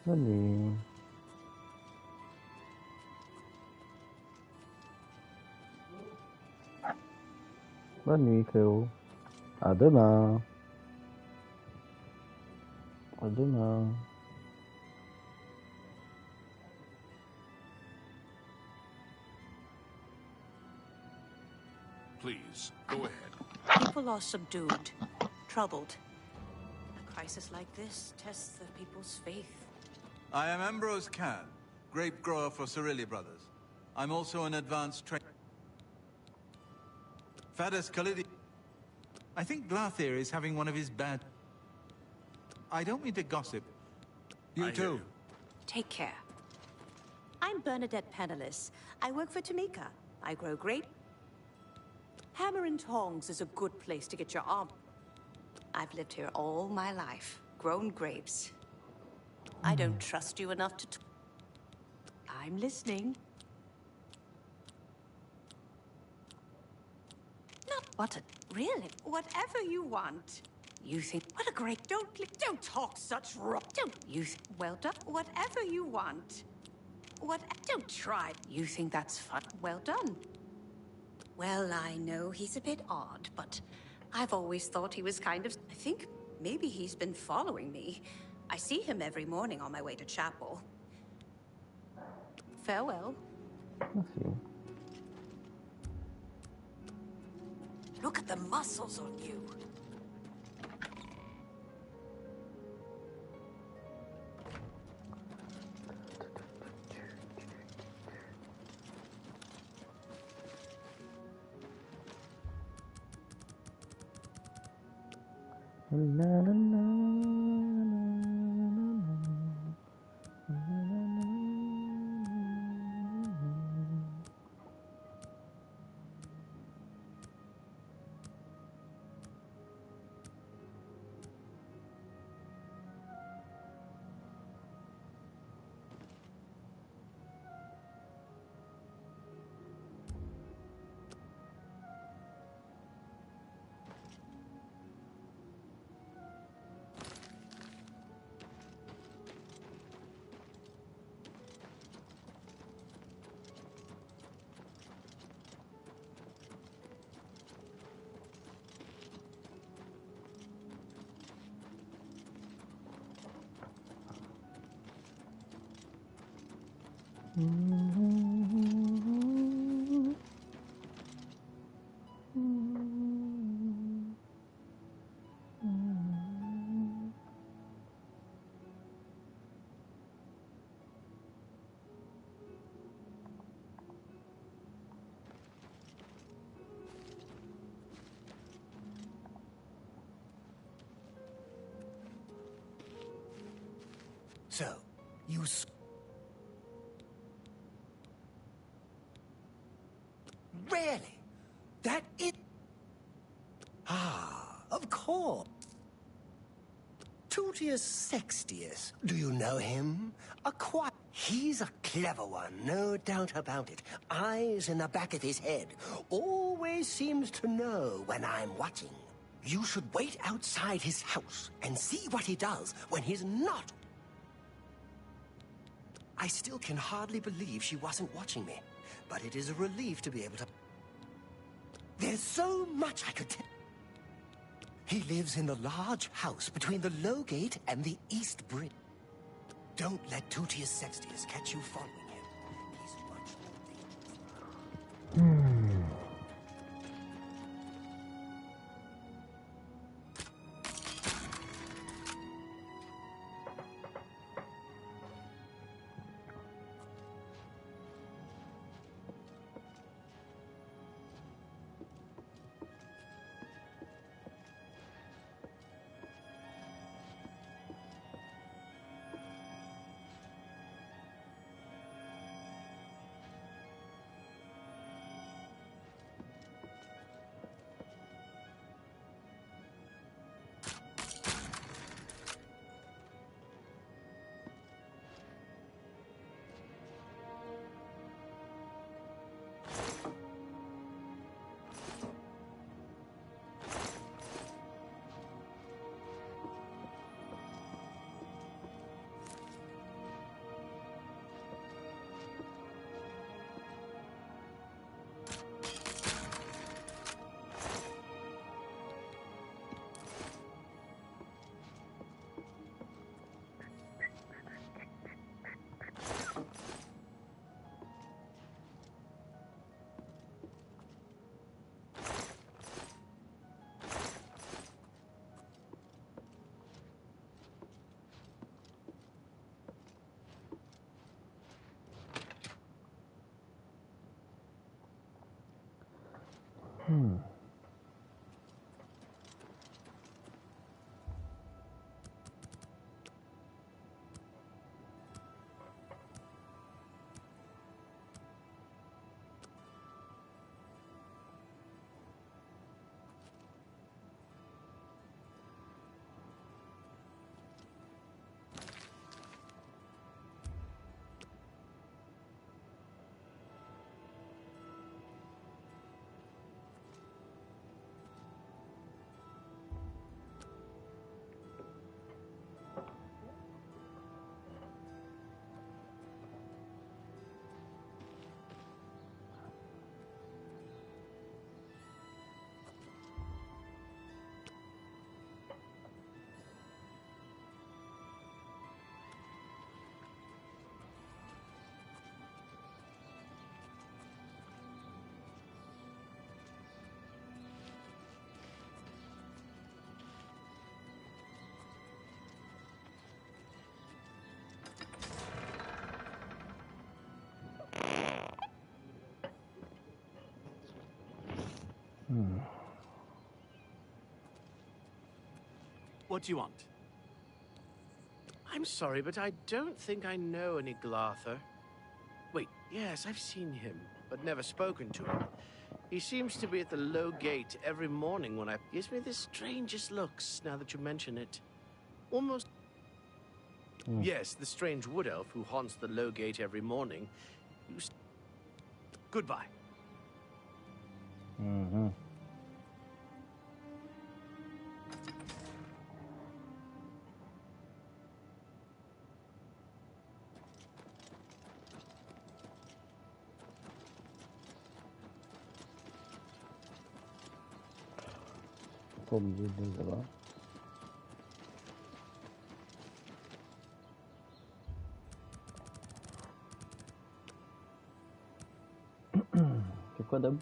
Allez. Bonne nuit, Cléo. À demain. À demain. Please, go ahead. People are subdued, troubled. A crisis like this tests the people's faith. I am Ambrose Can, grape grower for Cirilli Brothers. I'm also an advanced trainer. Fadas Khalidi. I think Glathir is having one of his bad... I don't mean to gossip. You too. Take care. I'm Bernadette Penniless. I work for Tamika. I grow grape. Hammer and Tongs is a good place to get your arm. I've lived here all my life, grown grapes. I don't trust you enough to... I'm listening. Not what a... Really? Whatever you want. You think... What a great... Don't talk such Don't you... Well done. Whatever you want. Don't try. You think that's fun? Well done. Well, I know he's a bit odd, but I've always thought he was kind of... I think maybe he's been following me. I see him every morning on my way to chapel. Farewell. Look at the muscles on you. So, you... Really? That it... Ah, of course. Tutius Sextius. Do you know him? He's a clever one, no doubt about it. Eyes in the back of his head. Always seems to know when I'm watching. You should wait outside his house and see what he does when he's not. I still can hardly believe she wasn't watching me, but it is a relief to be able to... There's so much I could tell. He lives in the large house between the Low Gate and the East Bridge. Don't let Tutius Sextius catch you following him. He's much more dangerous. What do you want? I'm sorry, but I don't think I know any Glarther. Wait, yes, I've seen him, but never spoken to him. He seems to be at the low gate every morning when I... Gives me the strangest looks, now that you mention it. Almost... Yes, the strange wood elf who haunts the low gate every morning. Goodbye. Pas obligé de les avoir. C'est quoi Dab?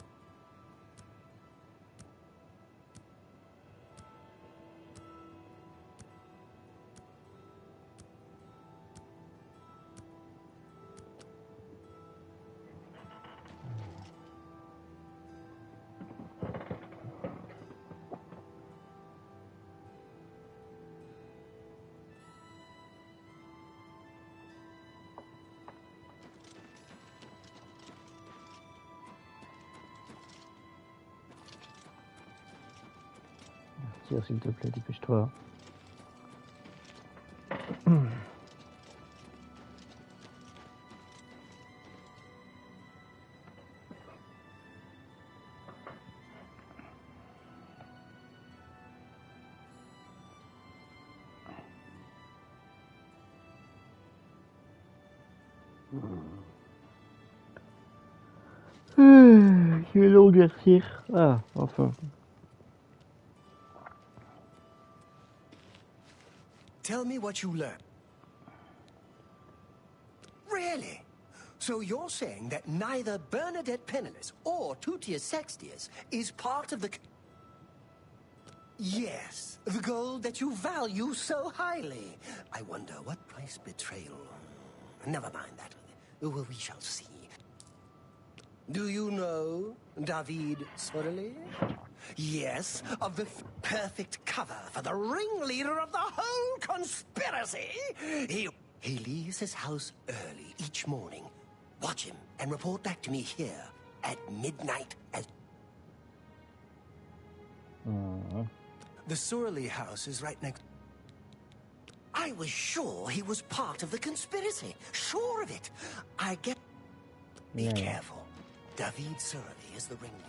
Tire s'il te plaît, dépêche-toi. Je vais l'engraissir. Ah, enfin. Tell me what you learned. Really? So you're saying that neither Bernadette Penniless or Tutius Sextius is part of the... Yes, the gold that you value so highly. I wonder what price betrayal... Never mind that. Well, we shall see. Do you know David Sorelli? Yes, of the perfect cover for the ringleader of the whole conspiracy. He leaves his house early each morning. Watch him and report back to me here at midnight. The Sorelli house is right next. I was sure he was part of the conspiracy. Sure of it. I get... Be careful. David Sorelli is the ringleader.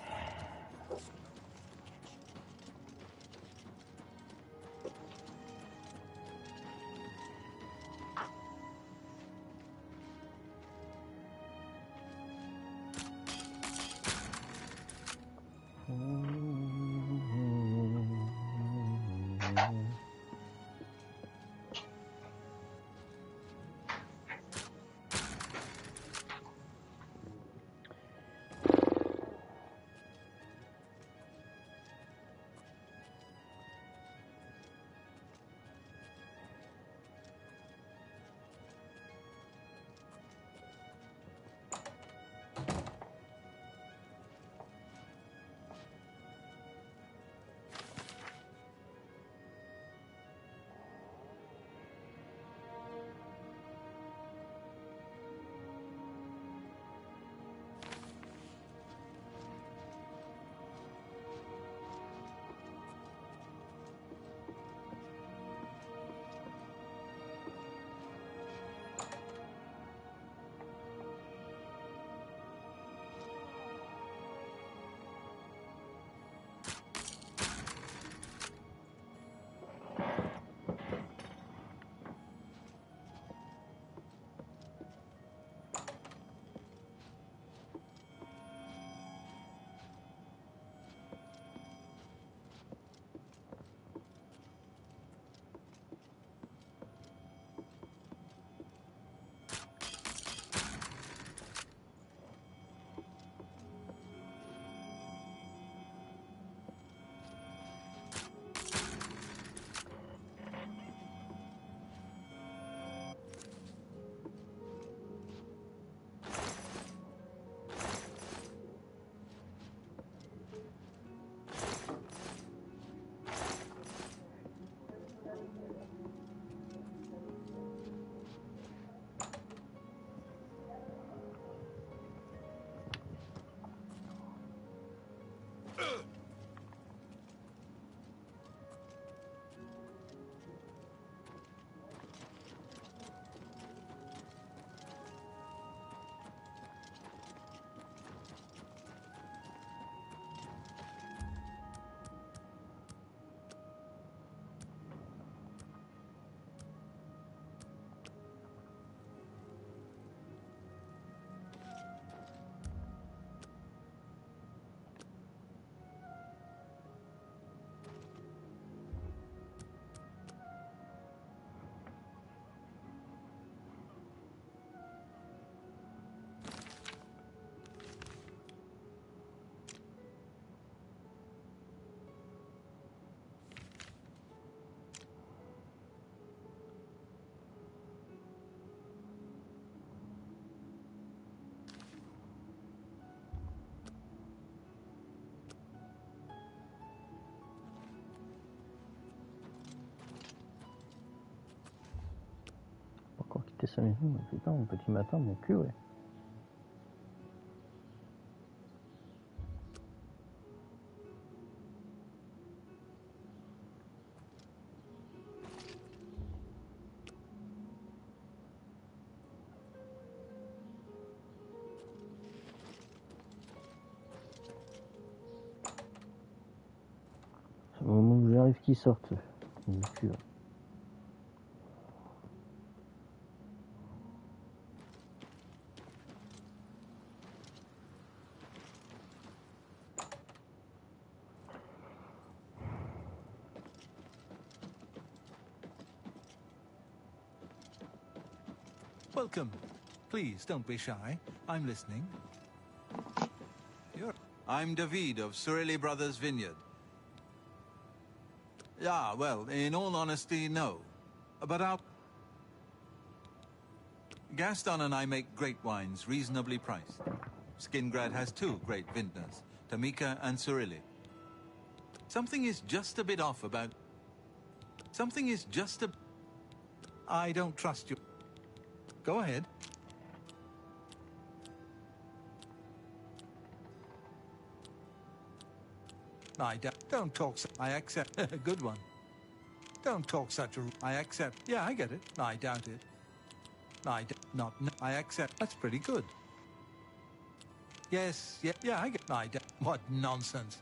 Encore quitter sa maison, putain, mon petit matin, mon cul, ouais. C'est le moment où j'arrive qu'ils sortent. Mon cul, ouais. Welcome. Please, don't be shy. I'm listening. I'm David of Surely Brothers Vineyard. Yeah, well, in all honesty, no. But our... Gaston and I make great wines, reasonably priced. Skingrad has two great vintners, Tamika and Surili. Something is just a bit off about... Something is just a... I don't trust you. Go ahead. Don't talk I accept. Good one. Don't talk such a... I accept. Yeah, I get it. I doubt it. I accept. That's pretty good. Yes, yeah, I get... What nonsense.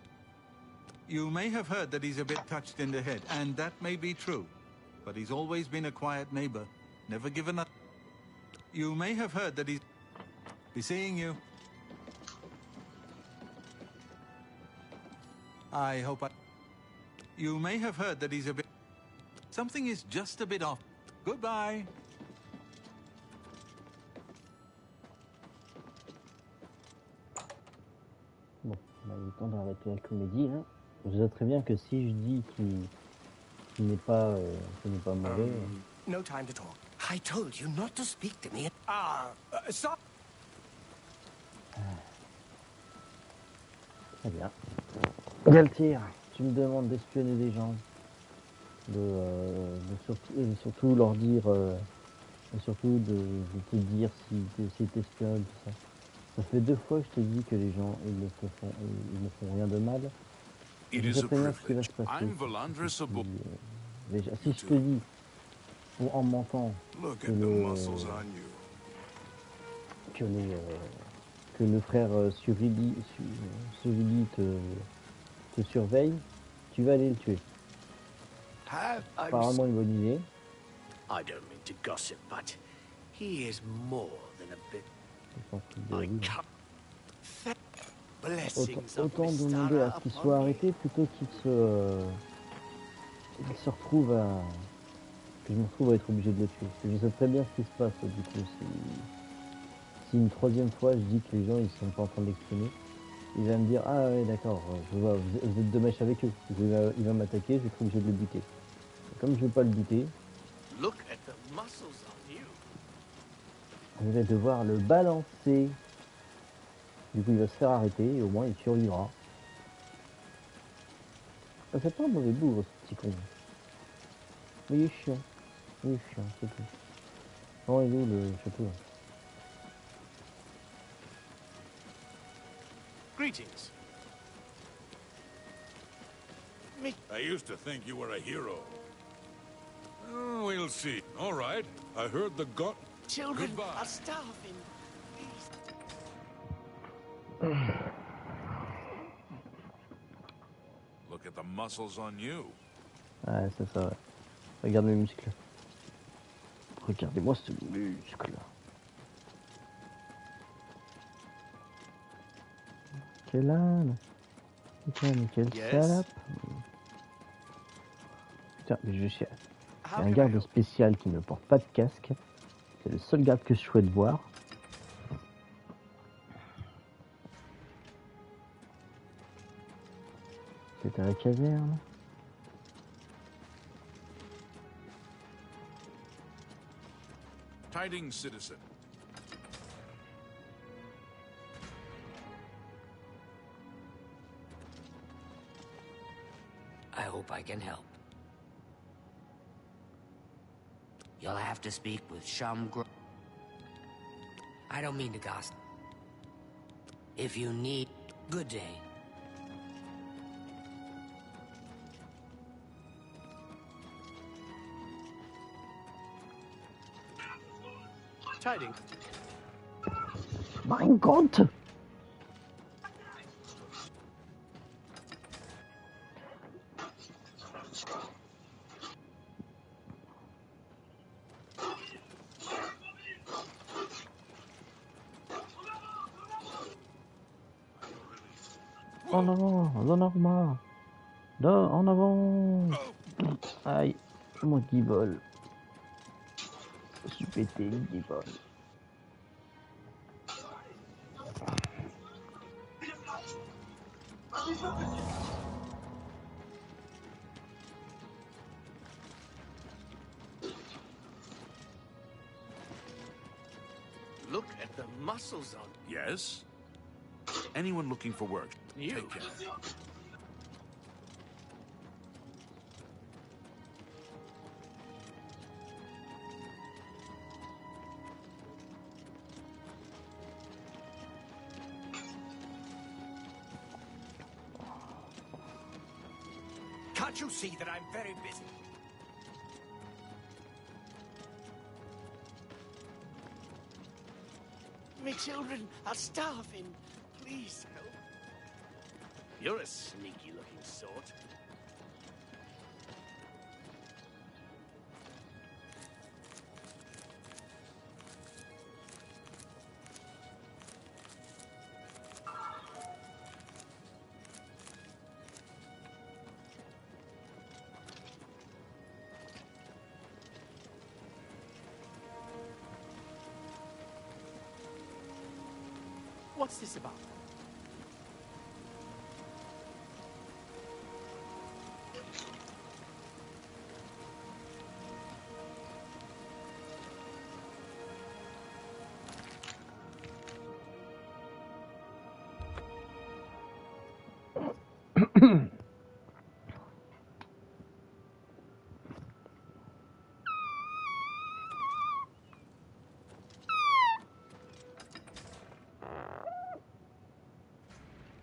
You may have heard that he's a bit touched in the head, and that may be true. But he's always been a quiet neighbor. Never given up. You may have heard that he's... Be seeing you. I hope I... You may have heard that he's a bit... Something is just a bit off. Goodbye. Bon, on a eu le temps d'arrêter la comédie, là. Je sais très bien que si je dis qu'il n'est pas mauvais... No time to talk. I told you not to speak to me. Stop. Très bien. Galtier, tu me demandes d'espionner des gens, et surtout leur dire, et surtout de te dire si c'est espionnable, tout ça. Ça fait 2 fois que je te dis que les gens ils ne font rien de mal. Je sais très bien ce qui va se passer. Déjà, si je te dis, en mentant, que le frère Surili te surveille, tu vas aller le tuer. Apparemment une bonne idée. I don't mean to gossip, but he is more than a bit. Autant demander à ce qu'il soit arrêté plutôt qu'il se retrouve à... que je me retrouve à être obligé de le tuer. Parce que je sais très bien ce qui se passe du coup. Si une 3e fois je dis que les gens ils sont pas en train d'exprimer, il va me dire ah ouais d'accord, je vois, vous êtes de mèche avec eux. Il va m'attaquer, je vais être obligé de le buter. Et comme je ne veux pas le buter, je vais devoir le balancer. Du coup il va se faire arrêter et au moins il survivra. Ça fait pas un mauvais bougre ce petit con. Mais il est chiant. C'est tout. Non, il est où le château là? I used to think you were a hero. We'll see. All right. I heard the got. Children Goodbye. are starving. Look at the muscles on you. Ouais, c'est ça, ouais. Regarde mes muscles. Regardez-moi ce muscle. Quelle âne. Putain, mais quelle salope. Putain, mais je sais. Il y a un garde spécial qui ne porte pas de casque. C'est le seul garde que je souhaite voir. C'est à la caserne. Tidings, citizen. I hope I can help. You'll have to speak with Shamgr. I don't mean to gossip. If you need... Good day. Tidings. Mein Gott! En avant, Zonorma. En avant. Aïe, mon guibole. Je suis pété, le guibole. Look at the muscles on Yes? Anyone looking for work? you. Take care. Can't you see that I'm very busy? My children are starving. Please help. You're a sneaky looking sort. What's this about?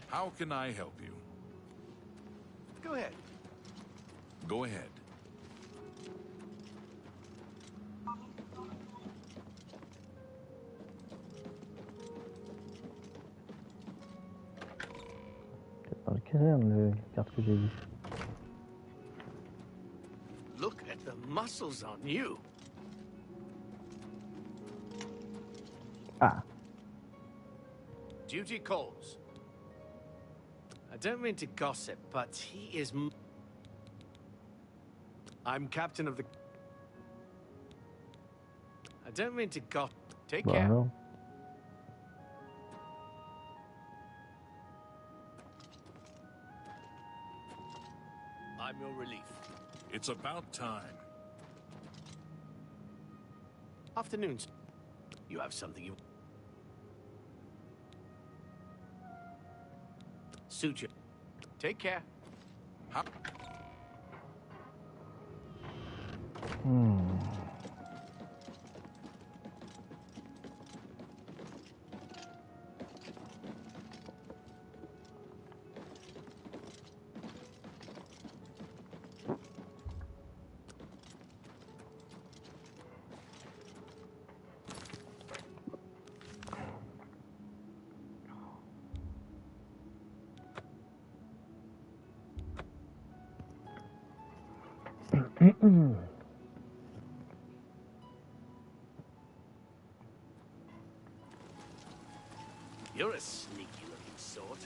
How can I help you? Go ahead. Go ahead. Dans le caserne, le garde que j'ai vu. Look at the muscles on you. Ah. Duty calls. I don't mean to gossip, but he is... I'm captain of the... I don't mean to gossip. Take care. Alors. I'm your relief. It's about time. Afternoons. You have something you... Suit you. Take care. You're a sneaky-looking sort.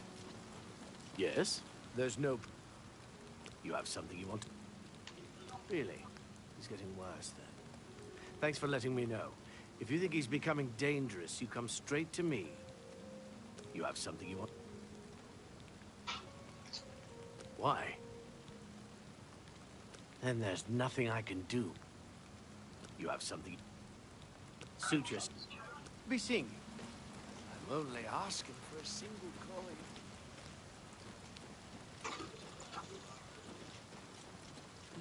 Yes? There's no... You have something you want to... Really? He's getting worse, then. Thanks for letting me know. If you think he's becoming dangerous, you come straight to me. You have something you want... Why? Then there's nothing I can do. You have something... Suit yourself. Be seeing you. I'm only asking for a single coin.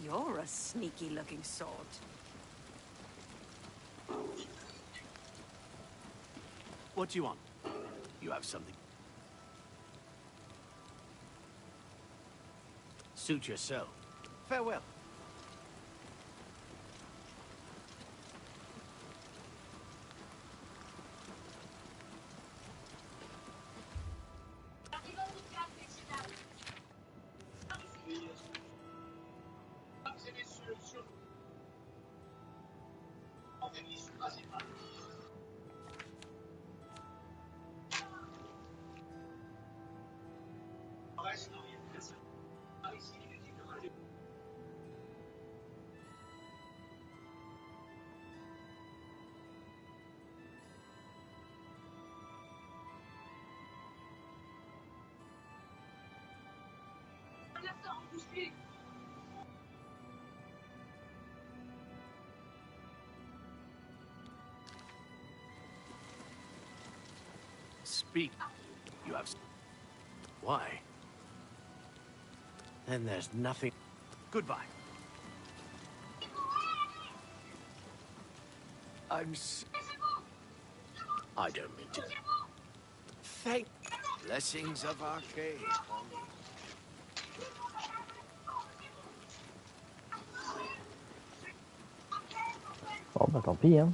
You're a sneaky-looking sort. What do you want? You have something... Suit yourself. Farewell. Speak. You have... Why? Then there's nothing... Goodbye. I don't mean to... Thank... Blessings of Arcade. Bon bah tant pis hein.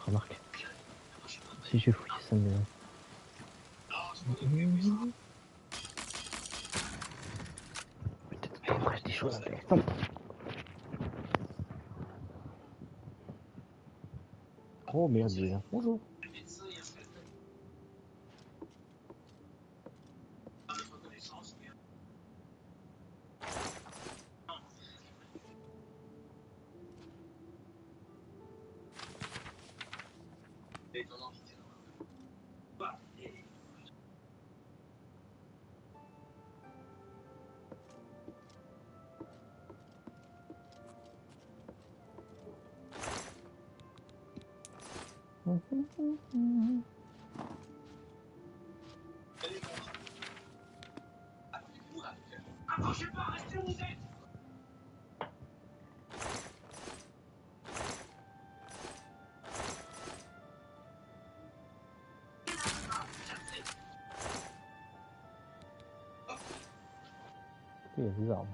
Remarque. Si j'ai fouillé ça me... Peut-être après des choses intéressantes. Oh merde, bonjour. Il y a des arbres.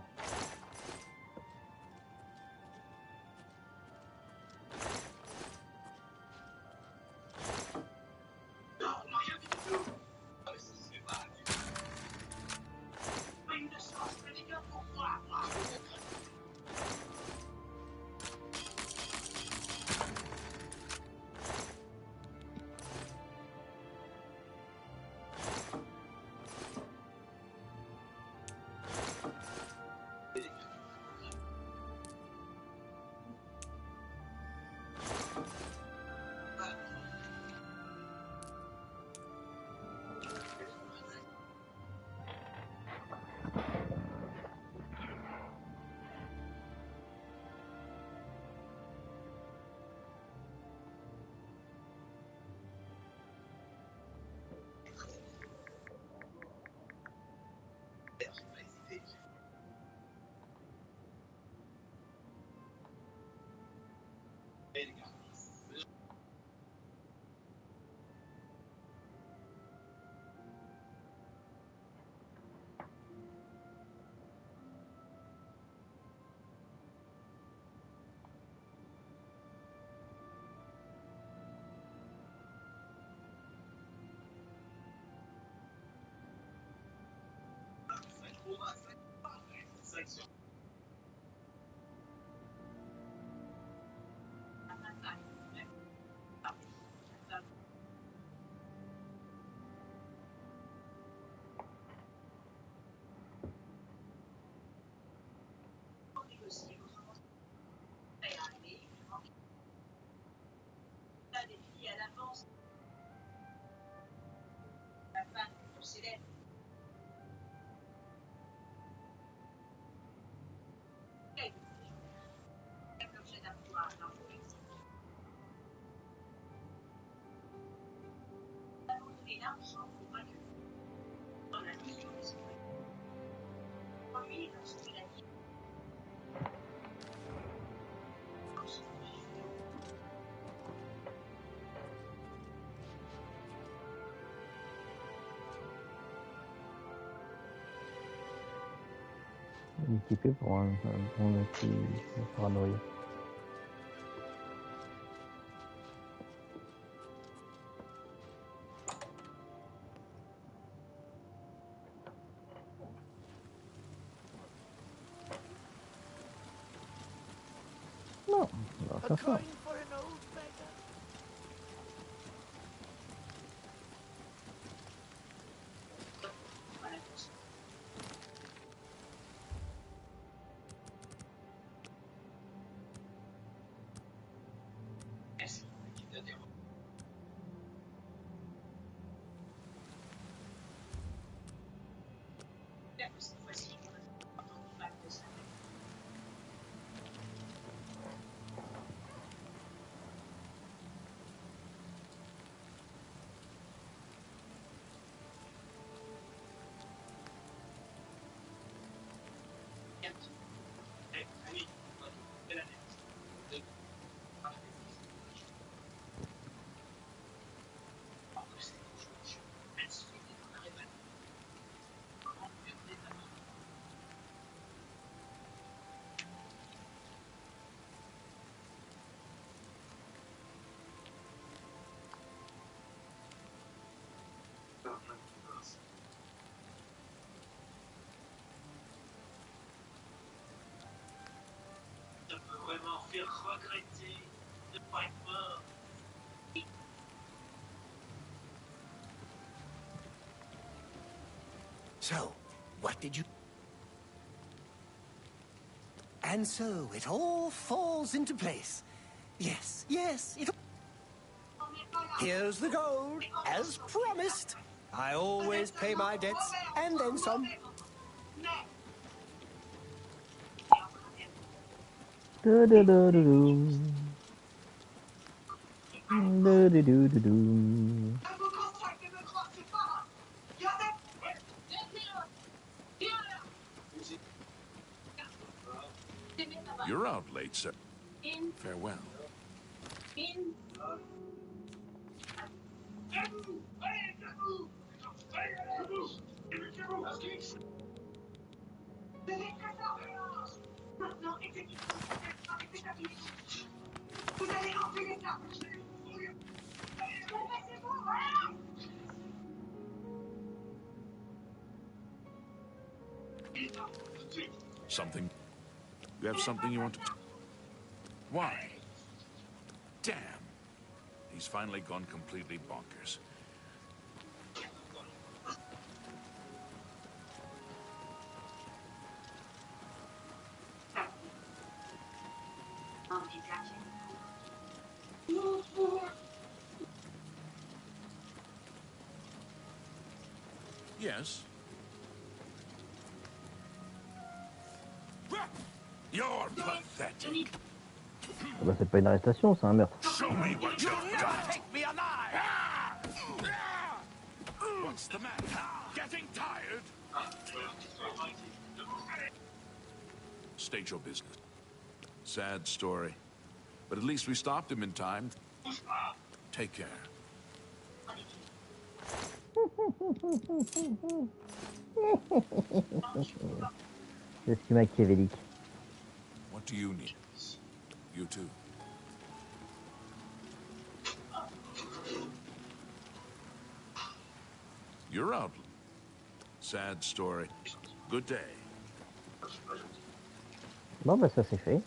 Il est équipé pour un petit paranoïa. Non, on va faire ça. Ça peut vraiment faire regretter de pas être mort. So, what did you... And so, it all falls into place. Yes, yes, it... Here's the gold, as promised. I always pay my debts, and then some. You're out late, sir. Farewell. Something? You have something you want to... Why? Damn. He's finally gone completely bonkers. Yes. You're pathetic. Bah, c'est pas une arrestation, c'est un meurtre. Show me what you've got. Take me alive. What's the matter? Getting tired? State your business. Sad story. But at least we stopped him in time. Take care. Je suis machiavélique. What do you need? You too. You're out. Sad story. Good day. Bon bah ça c'est fait.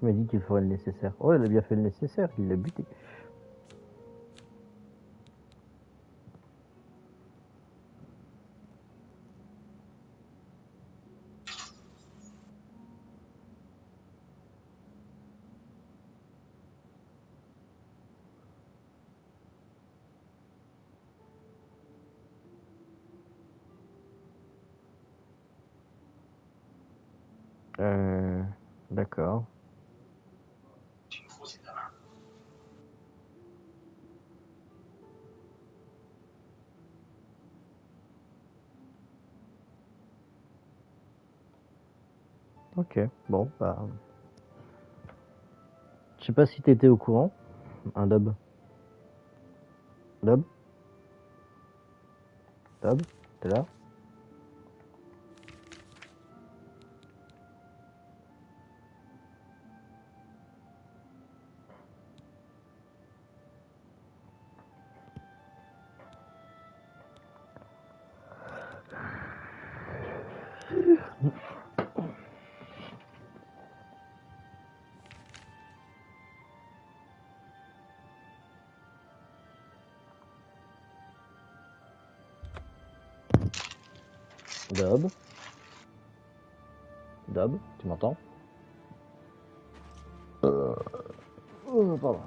Il m'a dit qu'il ferait le nécessaire. Oh, il a bien fait le nécessaire, il l'a buté. D'accord. Ok, bon, bah... Je sais pas si t'étais au courant. Un dub. Dub? Dub? T'es là? Dub? Dub, tu m'entends? Oh, pardon.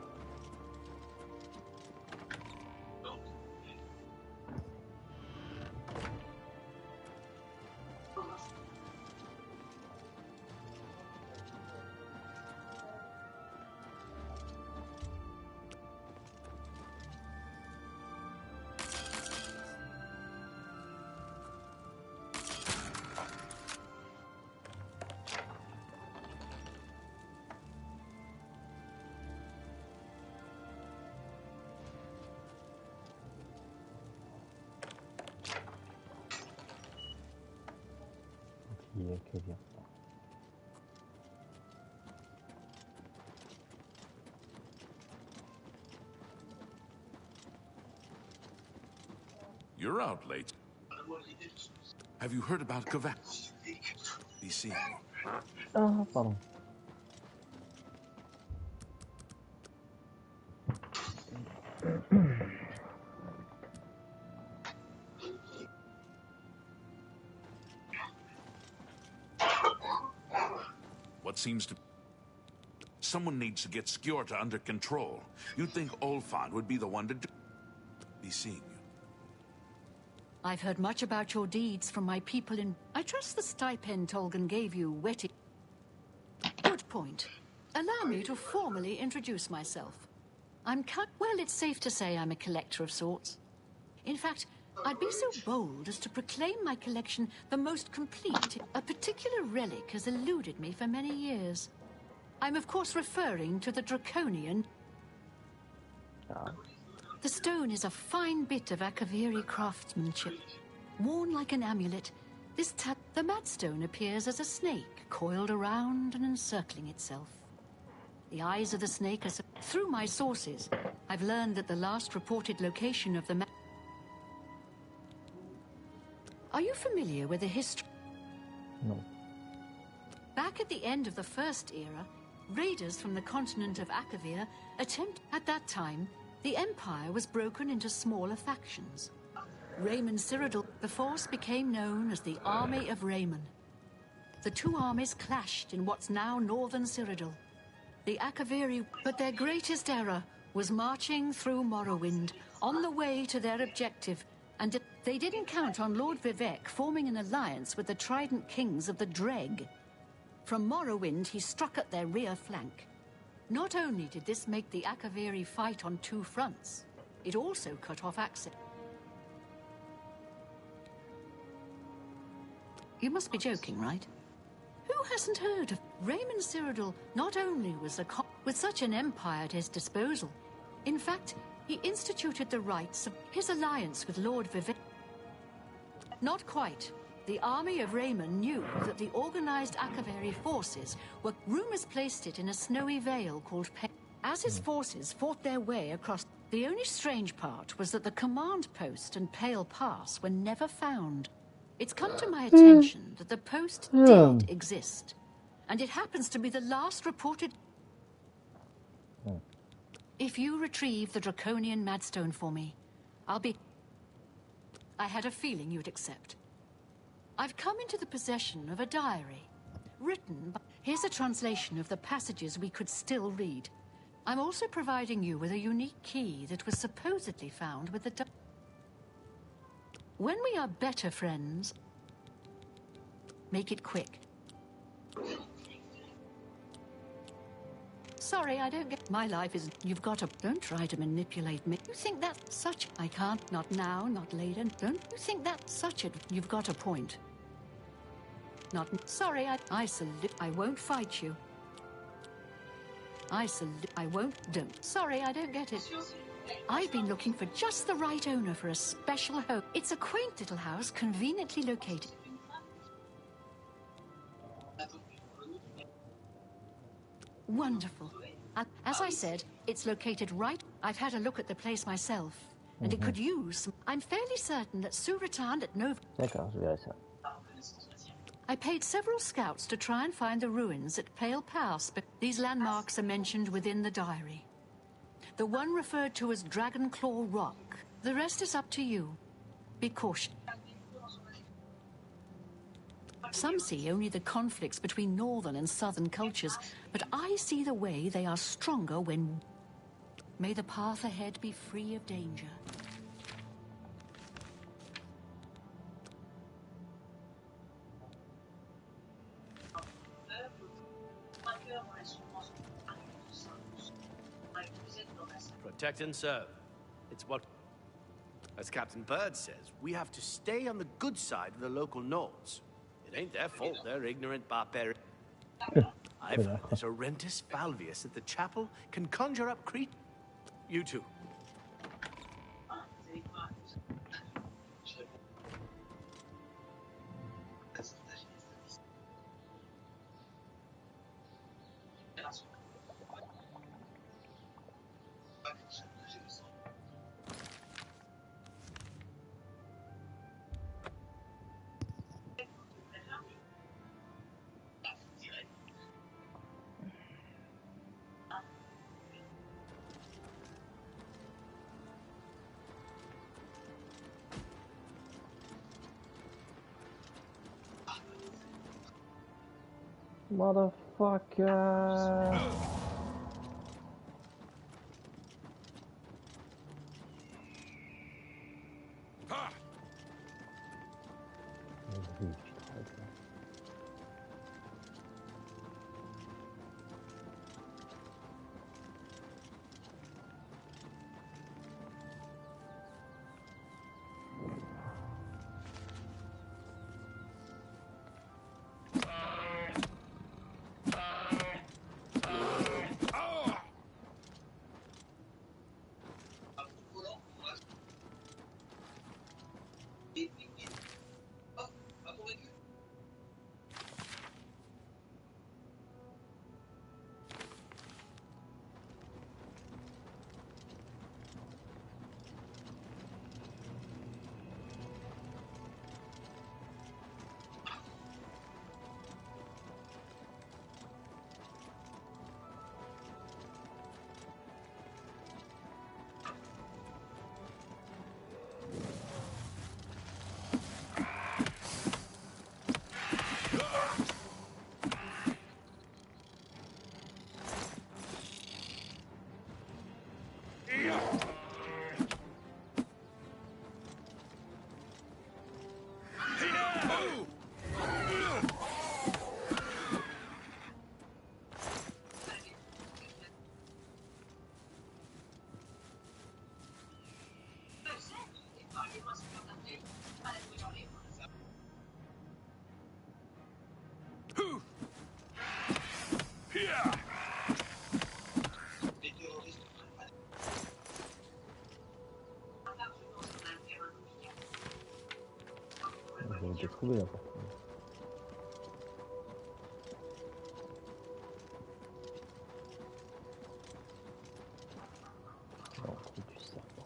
Qui est que dire ça? You're out late. Have you heard about Kavak? Be seeing you. Ah, pardon. What seems to... Someone needs to get Skjorta under control. You'd think Olfan would be the one to do... Be seeing you. I've heard much about your deeds from my people in... I trust the stipend Tolgan gave you whetted... Good point. Allow me to formally introduce myself. Well, it's safe to say I'm a collector of sorts. In fact, I'd be so bold as to proclaim my collection the most complete. A particular relic has eluded me for many years. I'm of course referring to the Draconian... The stone is a fine bit of Akaviri craftsmanship. Worn like an amulet, the Madstone appears as a snake, coiled around and encircling itself. The eyes of the snake are... Through my sources, I've learned that the last reported location of the... Are you familiar with the history? No. Back at the end of the First Era, raiders from the continent of Akavir At that time, the Empire was broken into smaller factions. Raymond Cyrodiil, the force became known as the Army of Raymond. The two armies clashed in what's now northern Cyrodiil. The Akaviri, but their greatest error was marching through Morrowind on the way to their objective, and they didn't count on Lord Vivek forming an alliance with the Trident Kings of the Dreg. From Morrowind, he struck at their rear flank. Not only did this make the Akaviri fight on two fronts, it also cut off access. You must be joking, right? Who hasn't heard of Raymond Cyrodiil? Not only was with such an empire at his disposal, in fact, he instituted the rights of his alliance with Lord Vivek. Not quite. The army of Raymond knew that the organized Akaveri forces were... Rumors placed it in a snowy vale called As his forces fought their way across... The only strange part was that the command post and Pale Pass were never found. It's come to my attention that the post did exist, and it happens to be the last reported... If you retrieve the Draconian Madstone for me, I'll be... I had a feeling you'd accept. I've come into the possession of a diary, written by... Here's a translation of the passages we could still read. I'm also providing you with a unique key that was supposedly found with the... When we are better friends, make it quick. Sorry, I don't get... My life is... You've got to... Don't try to manipulate me. You think that's such... I can't. Not now, not later. Don't you think that's such a... You've got a point. Not... Sorry, I salute... I won't fight you. I won't... Don't... Sorry, I don't get it. I've been looking for just the right owner for a special home. It's a quaint little house, conveniently located. Wonderful. As I said, it's located right... I've had a look at the place myself, and it could use some... I'm fairly certain that Suratan at Nova... D'accord, je verrai ça. I paid several scouts to try and find the ruins at Pale Pass, but these landmarks are mentioned within the diary. The one referred to as Dragon Claw Rock. The rest is up to you. Be cautious. Some see only the conflicts between northern and southern cultures, but I see the way they are stronger when... May the path ahead be free of danger. Protect and serve. It's what... As Captain Bird says, we have to stay on the good side of the local Nords. It ain't their fault they're ignorant barbarians. I've heard that Orentus Falvius at the chapel can conjure up You too. Motherfucker! trouvé la porte. Non, trou du serpent.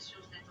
Source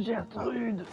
Gertrude.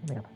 Merde.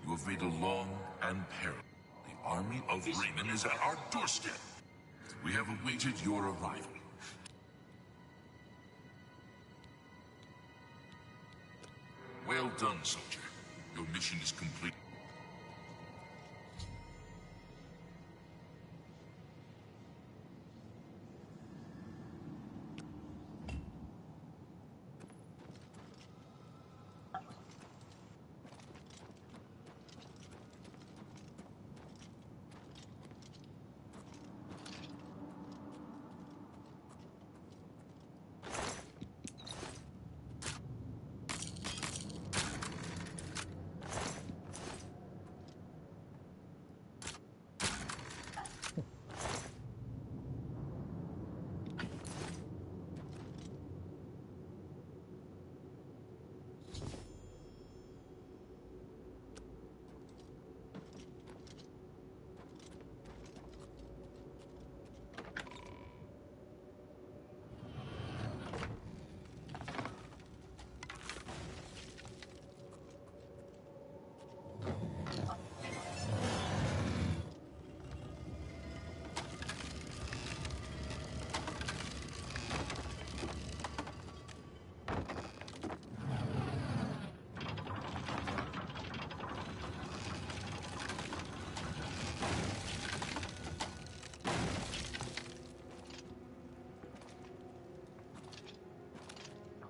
You have made a long and perilous. The army of Raymond is at our doorstep. We have awaited your arrival. Well done, soldier. Your mission is complete.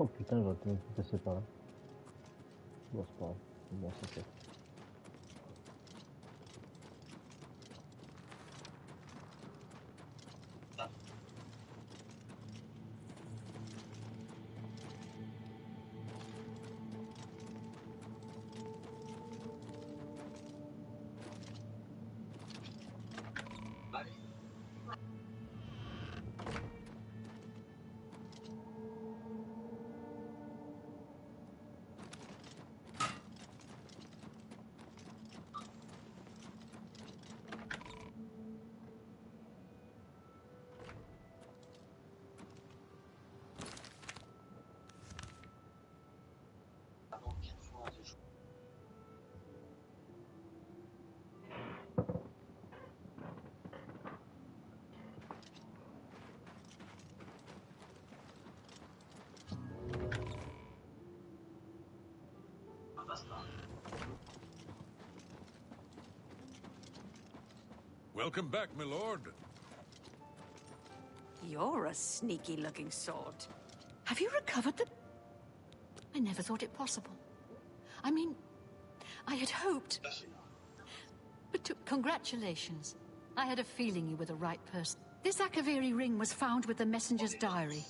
Oh putain, j'aurais pu passer par là. Bon, c'est pas grave. Bon, c'est fait. Welcome back, my lord. You're a sneaky-looking sort. Have you recovered the... I never thought it possible. I mean, I had hoped... But congratulations. I had a feeling you were the right person. This Akaviri ring was found with the messenger's diary.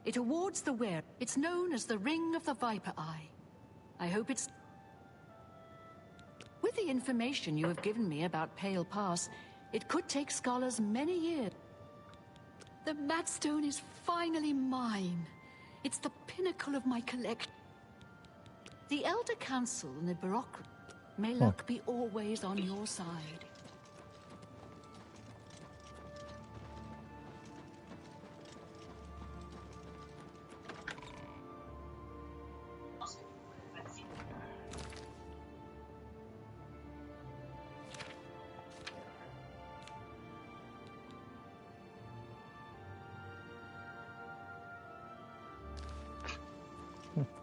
It awards the wearer. It's known as the Ring of the Viper Eye. I hope it's... With the information you have given me about Pale Pass, it could take scholars many years. The Madstone is finally mine. It's the pinnacle of my collection. The Elder Council and the bureaucracy, may luck be always on your side.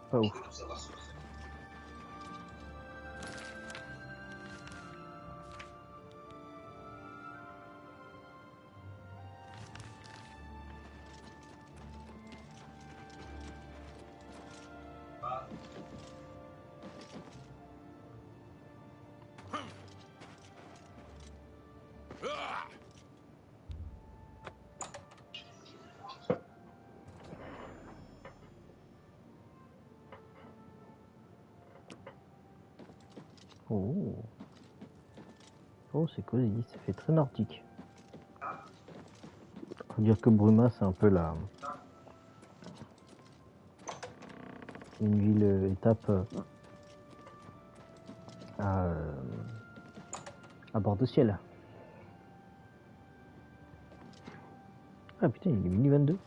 Pas ouf. Oh, oh c'est cosy, ça fait très nordique. Faut dire que Bruma, c'est un peu une ville étape à bord de ciel. Ah putain, il est minuit 22.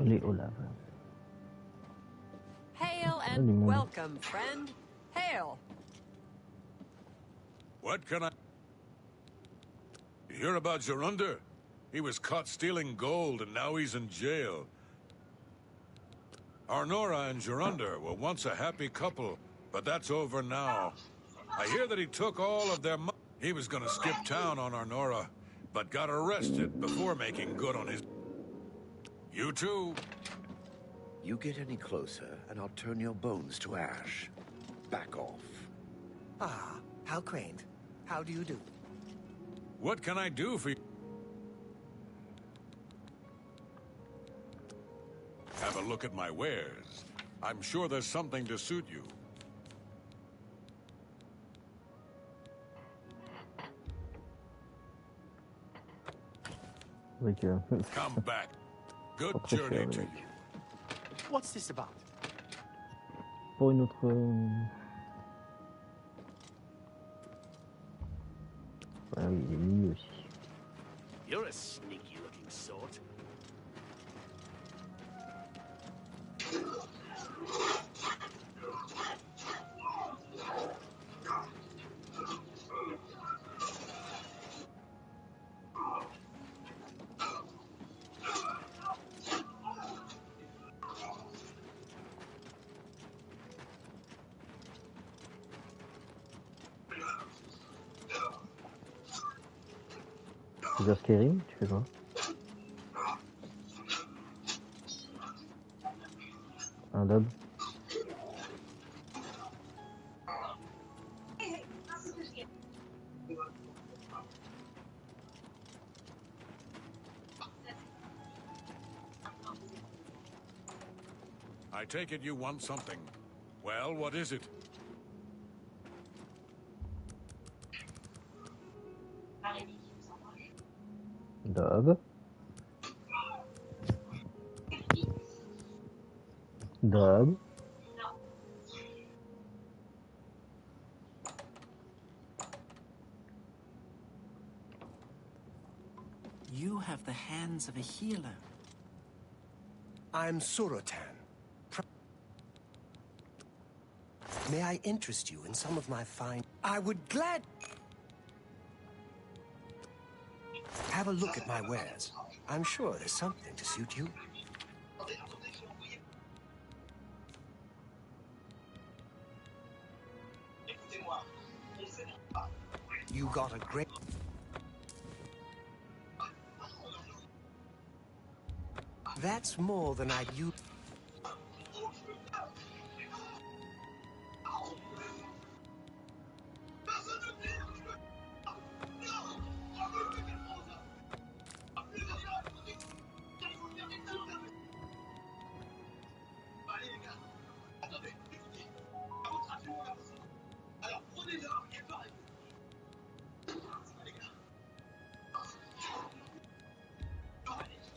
Les Olaf. Hail du and monde. welcome, friend. Hail. What can I... You hear about Gerunder? He was caught stealing gold and now he's in jail. Arnora and Gerunder were once a happy couple, but that's over now. I hear that he took all of their money. He was gonna skip town on Arnora, but got arrested before making good on his... You too. You get any closer, and I'll turn your bones to ash. Back off. Ah, how quaint. How do you do? What can I do for you? Have a look at my wares. I'm sure there's something to suit you. Come back. Good journey to you. What's this about? Pour une autre... Ah oui, il est minuit aussi. You're a sneaky looking sort. Tu veux Skyrim? Tu fais quoi? Un dub? I take it you want something. Well, what is it? Dub. Dub. You have the hands of a healer. I'm Surotan. May I interest you in some of my fine... I would glad... Have a look at my wares. I'm sure there's something to suit you. You got a great... That's more than I'd use.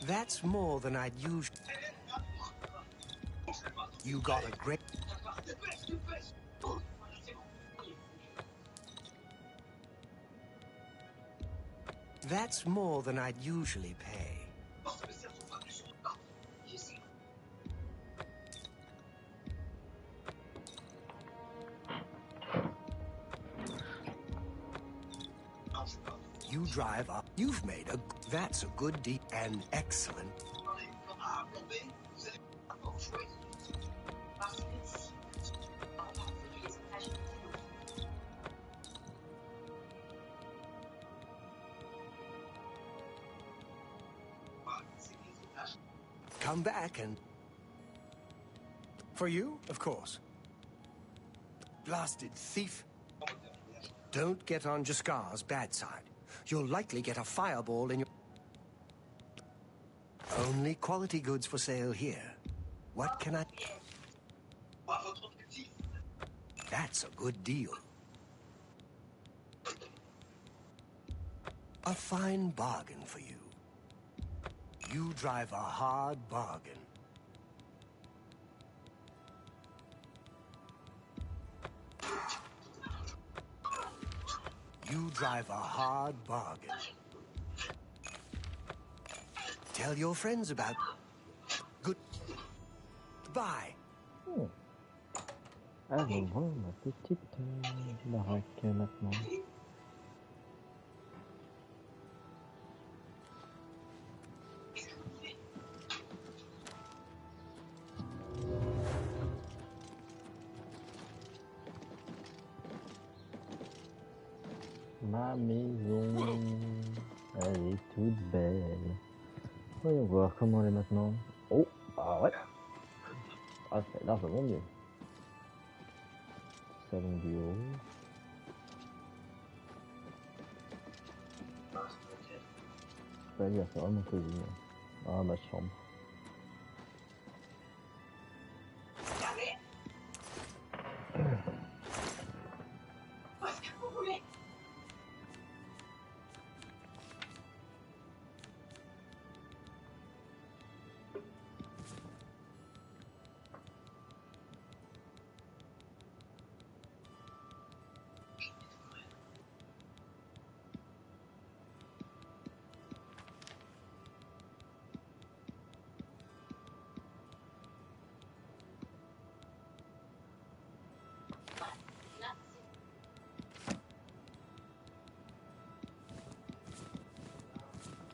That's more than I'd use. You got a great... That's more than I'd usually pay. You drive up. You've made a... That's a good deal. And excellent. come back and... For you, of course. Blasted thief. Don't get on Jaskar's bad side. You'll likely get a fireball in your... Only quality goods for sale here. What can I... That's a good deal. A fine bargain for you. You drive a hard bargain. You drive a hard bargain. Tell your friends about... Good... Bye. Allons voir ma petite baraque maintenant. Ma maison, elle est toute belle. Voyons voir comment elle est maintenant. Oh, ah ouais. Ah, c'est largement mieux. Salon du haut. Je peux dire, c'est vraiment cosy. Ah, ma chambre.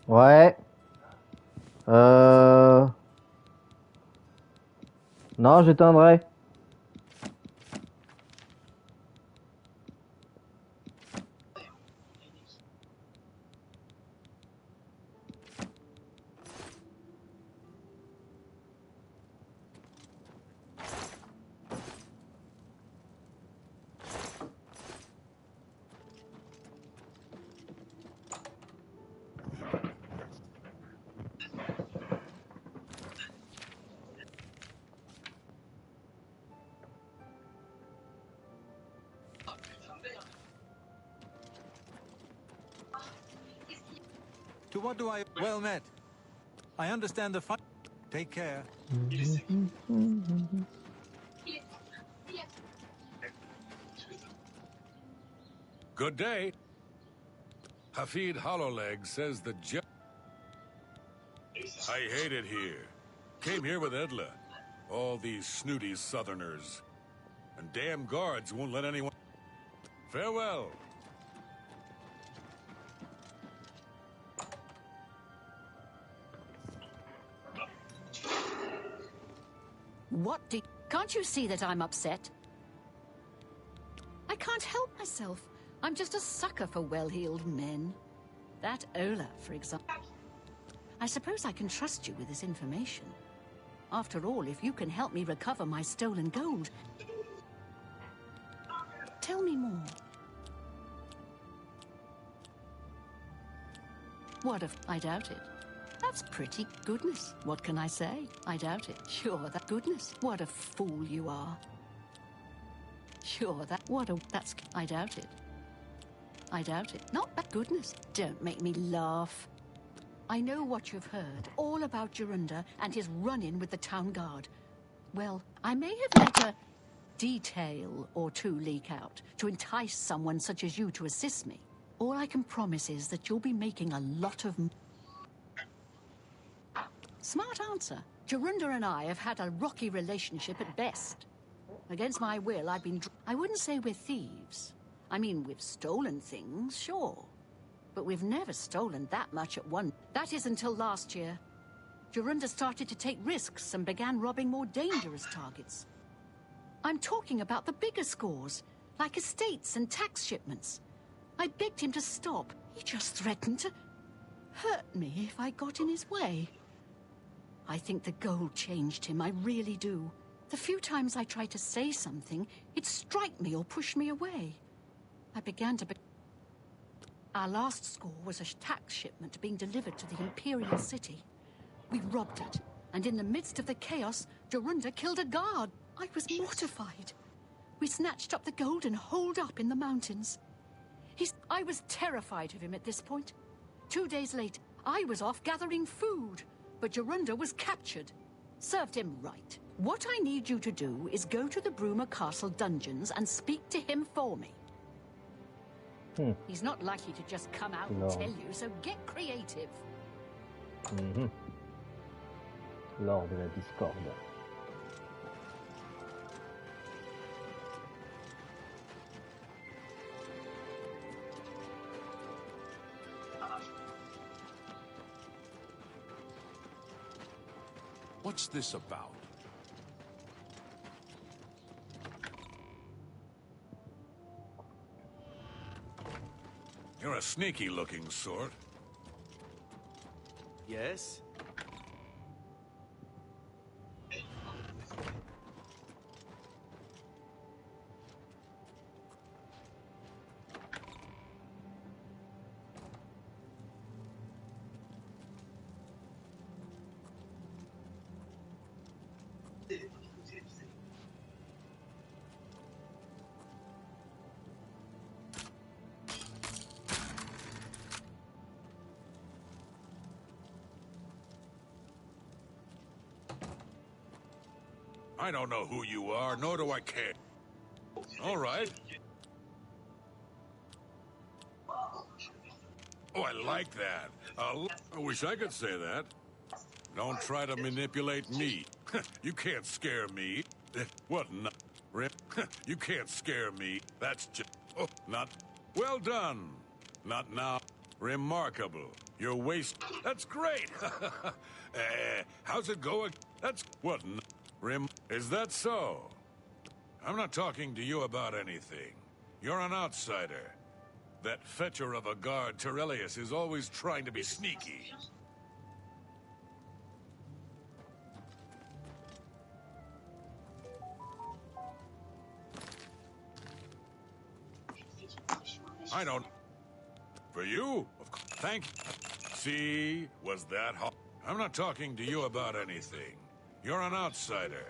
Ouais. Non, j'éteindrai. To what do I... Well met. I understand the fight. Take care. Good day. Hafid Hollowleg says the I hate it here. Came here with Edla. All these snooty southerners. And damn guards won't let anyone... Farewell. Can't you see that I'm upset? I can't help myself. I'm just a sucker for well-heeled men. That Ola, for example. I suppose I can trust you with this information. After all, if you can help me recover my stolen gold... Tell me more. What if... I doubt it. That's pretty goodness. What can I say? I doubt it. Sure, that goodness. What a fool you are. Sure, that's... I doubt it. I doubt it. Not that goodness. Don't make me laugh. I know what you've heard. All about Jorunda and his run-in with the town guard. Well, I may have let a detail or two leak out to entice someone such as you to assist me. All I can promise is that you'll be making a lot of... Smart answer. Jorunda and I have had a rocky relationship at best. Against my will, I've been... I wouldn't say we're thieves. I mean, we've stolen things, sure. But we've never stolen that much at once. That is until last year. Jorunda started to take risks and began robbing more dangerous targets. I'm talking about the bigger scores, like estates and tax shipments. I begged him to stop. He just threatened to hurt me if I got in his way. I think the gold changed him, I really do. The few times I tried to say something, he'd strike me or push me away. I began to... Our last score was a tax shipment being delivered to the Imperial City. We robbed it, and in the midst of the chaos, Jorunda killed a guard. I was mortified. We snatched up the gold and holed up in the mountains. I was terrified of him at this point. 2 days later, I was off gathering food, but Jorunda was captured. Served him right. What I need you to do is go to the Bruma Castle dungeons and speak to him for me. He's not likely to just come out and tell you, so get creative. Lors de la discorde. What's this about? You're a sneaky-looking sort. Yes? I don't know who you are, nor do I care. All right. Oh, I like that. I wish I could say that. Don't try to manipulate me. You can't scare me. What? Rip? You can't scare me. That's just... Oh, not... Well done. Not now. Remarkable. You're waste... That's great. How's it going? That's... What? Is that so? I'm not talking to you about anything. You're an outsider. That fetcher of a guard, Terelius, is always trying to be sneaky. I don't... For you? Of course. Thank you. See? Was that hot? I'm not talking to you about anything. You're an outsider.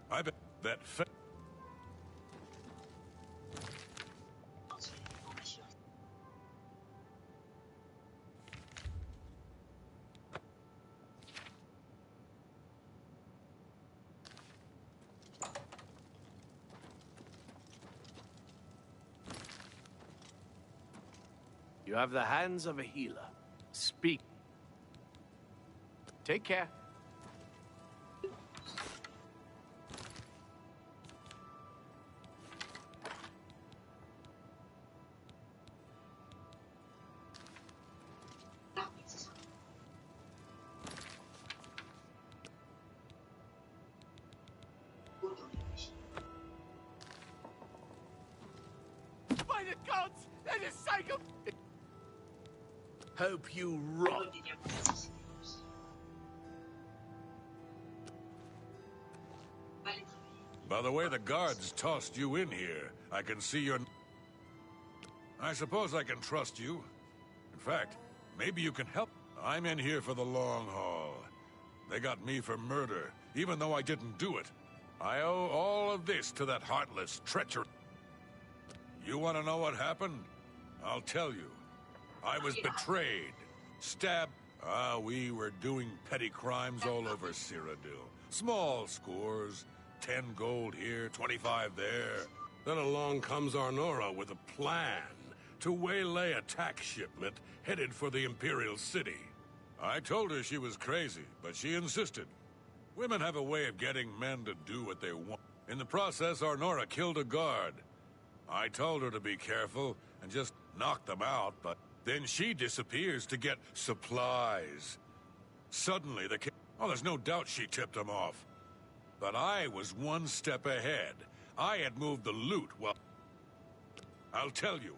I bet that You have the hands of a healer. Speak. Take care. By the gods, that is psycho. Hope you rot. By the way the guards tossed you in here, I can see you're... I suppose I can trust you. In fact, maybe you can help. I'm in here for the long haul. They got me for murder, even though I didn't do it. I owe all of this to that heartless treachery. You want to know what happened? I'll tell you. I was betrayed, stabbed. We were doing petty crimes all over Cyrodiil. Small scores, 10 gold here, 25 there. Then along comes Arnora with a plan to waylay a tax shipment headed for the Imperial City. I told her she was crazy, but she insisted. Women have a way of getting men to do what they want. In the process, Arnora killed a guard. I told her to be careful and just knock them out, but then she disappears to get supplies. Suddenly, oh, there's no doubt she tipped them off. But I was one step ahead. I had moved the loot while... I'll tell you,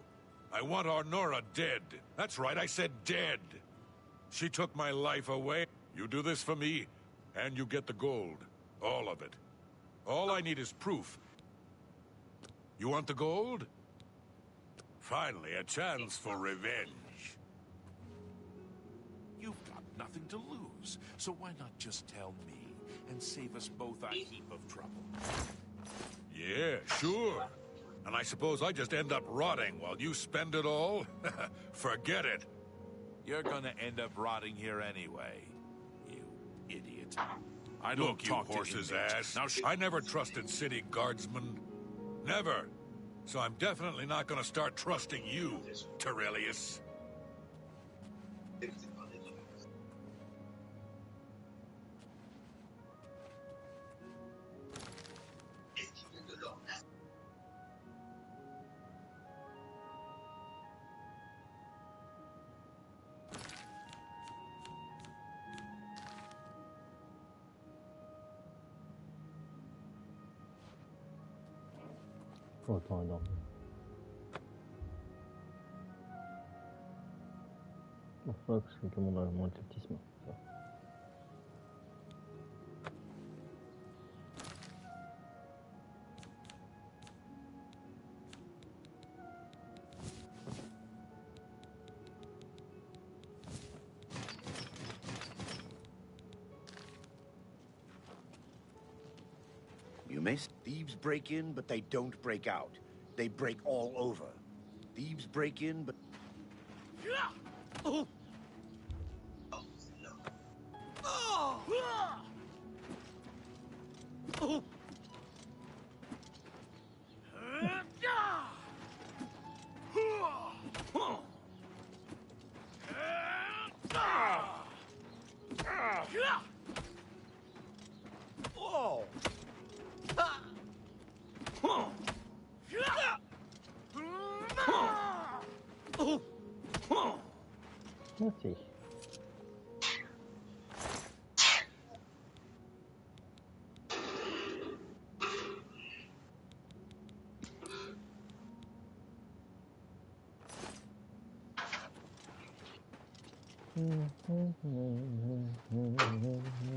I want Arnora dead. That's right, I said dead. She took my life away. You do this for me, and you get the gold. All of it. All I need is proof. You want the gold? Finally, a chance for revenge. You've got nothing to lose, so why not just tell me and save us both a heap of trouble? Yeah, sure. And I suppose I just end up rotting while you spend it all? Forget it. You're gonna end up rotting here anyway, you idiot. I don't Look, you talk horse's to inmates. ass. Now I never trusted city guardsmen. Never. So I'm definitely not gonna start trusting you, Terrelius. Autant dormir. Enfin, parce que comme on a moins de athlétisme. You may say thieves break in, but they don't break out. They break all over. Thieves break in, but... Oh! Oh! Merci.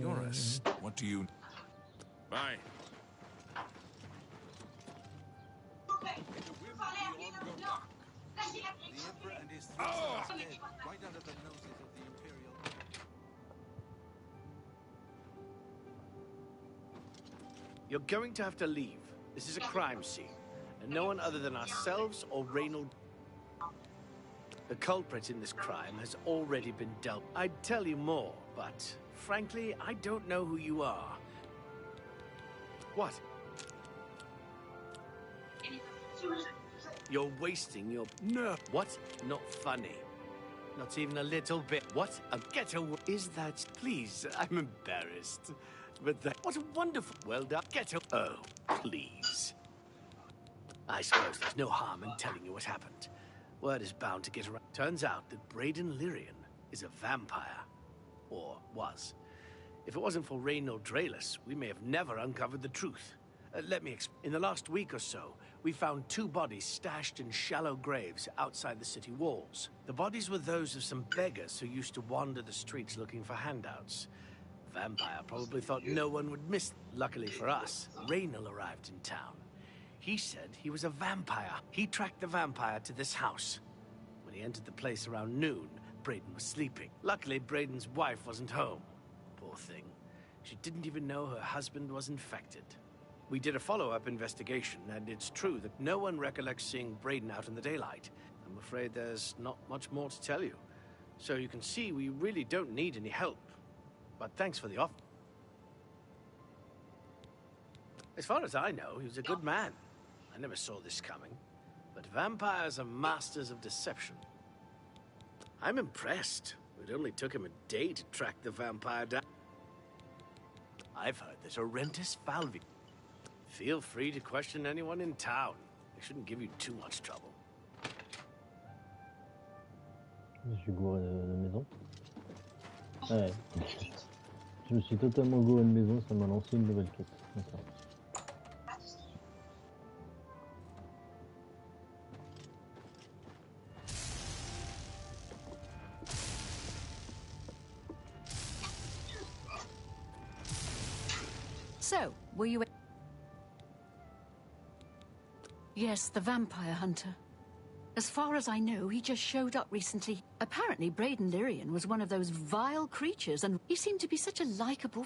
Eurus, what do you... Bye. The Emperor and his three sons dead, right under the noses of the Imperial... You're going to have to leave. This is a crime scene, and no one other than ourselves or Reynold. The culprit in this crime has already been dealt. I'd tell you more, but frankly, I don't know who you are. What? You're wasting your... No. What? Not funny. Not even a little bit. What? A getaway? Is that... Please, I'm embarrassed. But that... What a wonderful... Well done. Getaway. Oh, please. I suppose there's no harm in telling you what happened. Word is bound to get around. Turns out that Braden Lyrian is a vampire. Or was. If it wasn't for Reynold Draelus, we may have never uncovered the truth. Let me explain. In the last week or so, we found 2 bodies stashed in shallow graves outside the city walls. The bodies were those of some beggars who used to wander the streets looking for handouts. Vampire probably thought no one would miss them. Luckily for us, Reynold arrived in town. He said he was a vampire. He tracked the vampire to this house. When he entered the place around noon, Braden was sleeping. Luckily, Braden's wife wasn't home. Poor thing. She didn't even know her husband was infected. We did a follow-up investigation, and it's true that no one recollects seeing Braden out in the daylight. I'm afraid there's not much more to tell you. So you can see we really don't need any help. But thanks for the offer. As far as I know, he was a good man. I never saw this coming. But vampires are masters of deception. I'm impressed. It only took him a day to track the vampire down. I've heard that Orentis Falvi. Feel free to question anyone in town. It shouldn't give you too much trouble. Je suis gouré de maison. Ouais. Je me suis totalement gouré de maison, ça m'a lancé une nouvelle quête. D'accord. So, were you... Yes, the vampire hunter. As far as I know, he just showed up recently. Apparently, Braden Lyrian was one of those vile creatures, and he seemed to be such a likable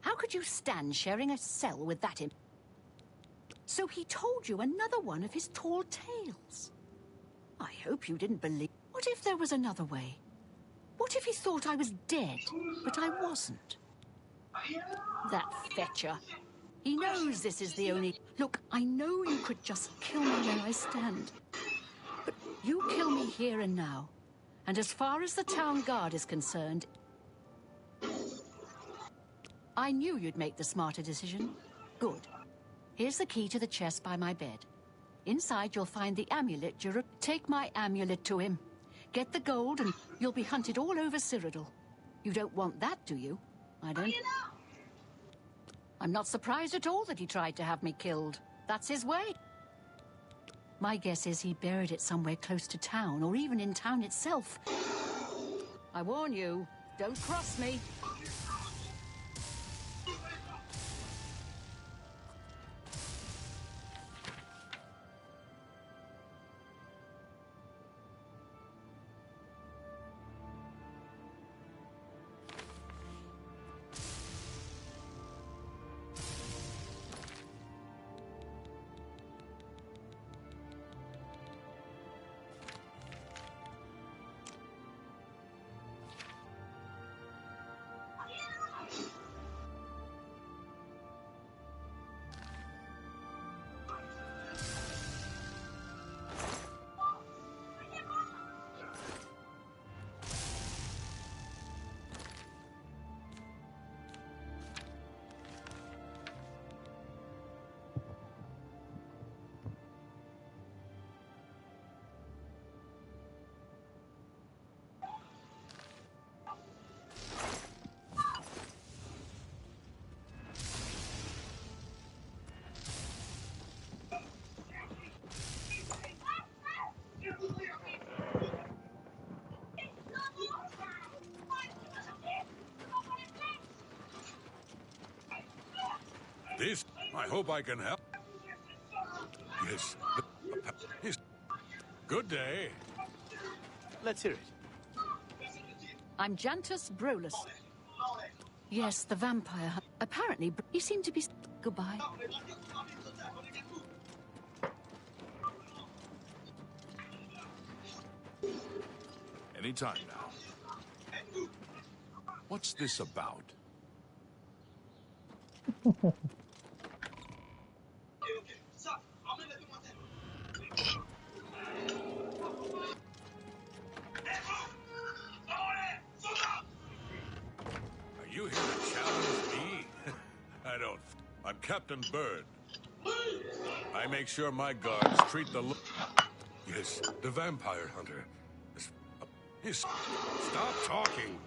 How could you stand sharing a cell with that imp? So he told you another one of his tall tales. I hope you didn't believe... What if there was another way? What if he thought I was dead, but I wasn't? That fetcher. He knows this is the only... Look, I know you could just kill me where I stand. But you kill me here and now. And as far as the town guard is concerned... I knew you'd make the smarter decision. Good. Here's the key to the chest by my bed. Inside you'll find the amulet Take my amulet to him. Get the gold and you'll be hunted all over Cyrodiil. You don't want that, do you? I don't... I'm not surprised at all that he tried to have me killed. That's his way. My guess is he buried it somewhere close to town, or even in town itself. I warn you, don't cross me. This, I hope I can help. Yes. Yes. Good day. Let's hear it. I'm Jantus Brolus. Yes, the vampire. Apparently, he seemed to be... Goodbye. Anytime now. What's this about? Are you here to challenge me? I don't. I'm Captain Bird. I make sure my guards treat the... Yes, the vampire hunter. Yes. Stop talking.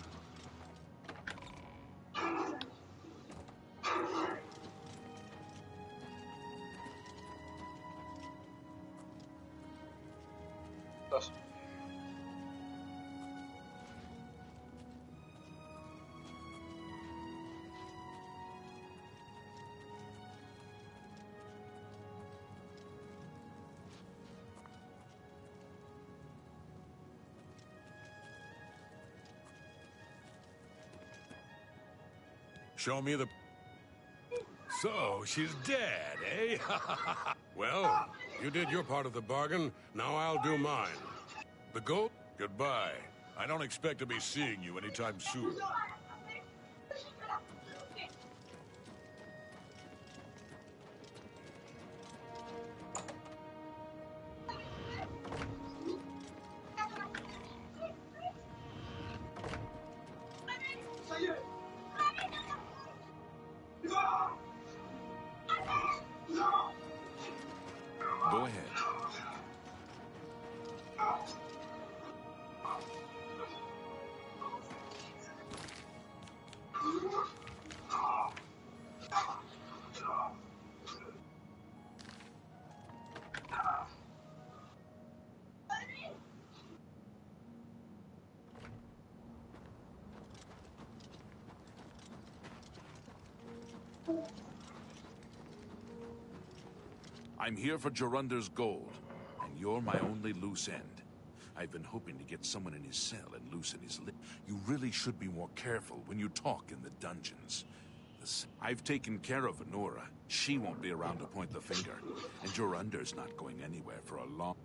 Show me the... So, she's dead, eh? Well, you did your part of the bargain, now I'll do mine. The gold? Goodbye. I don't expect to be seeing you anytime soon. Go ahead. I'm here for Jorunder's gold, and you're my only loose end. I've been hoping to get someone in his cell and loosen his lip. You really should be more careful when you talk in the dungeons. I've taken care of Honora. She won't be around to point the finger, and Jorunder's not going anywhere for a long...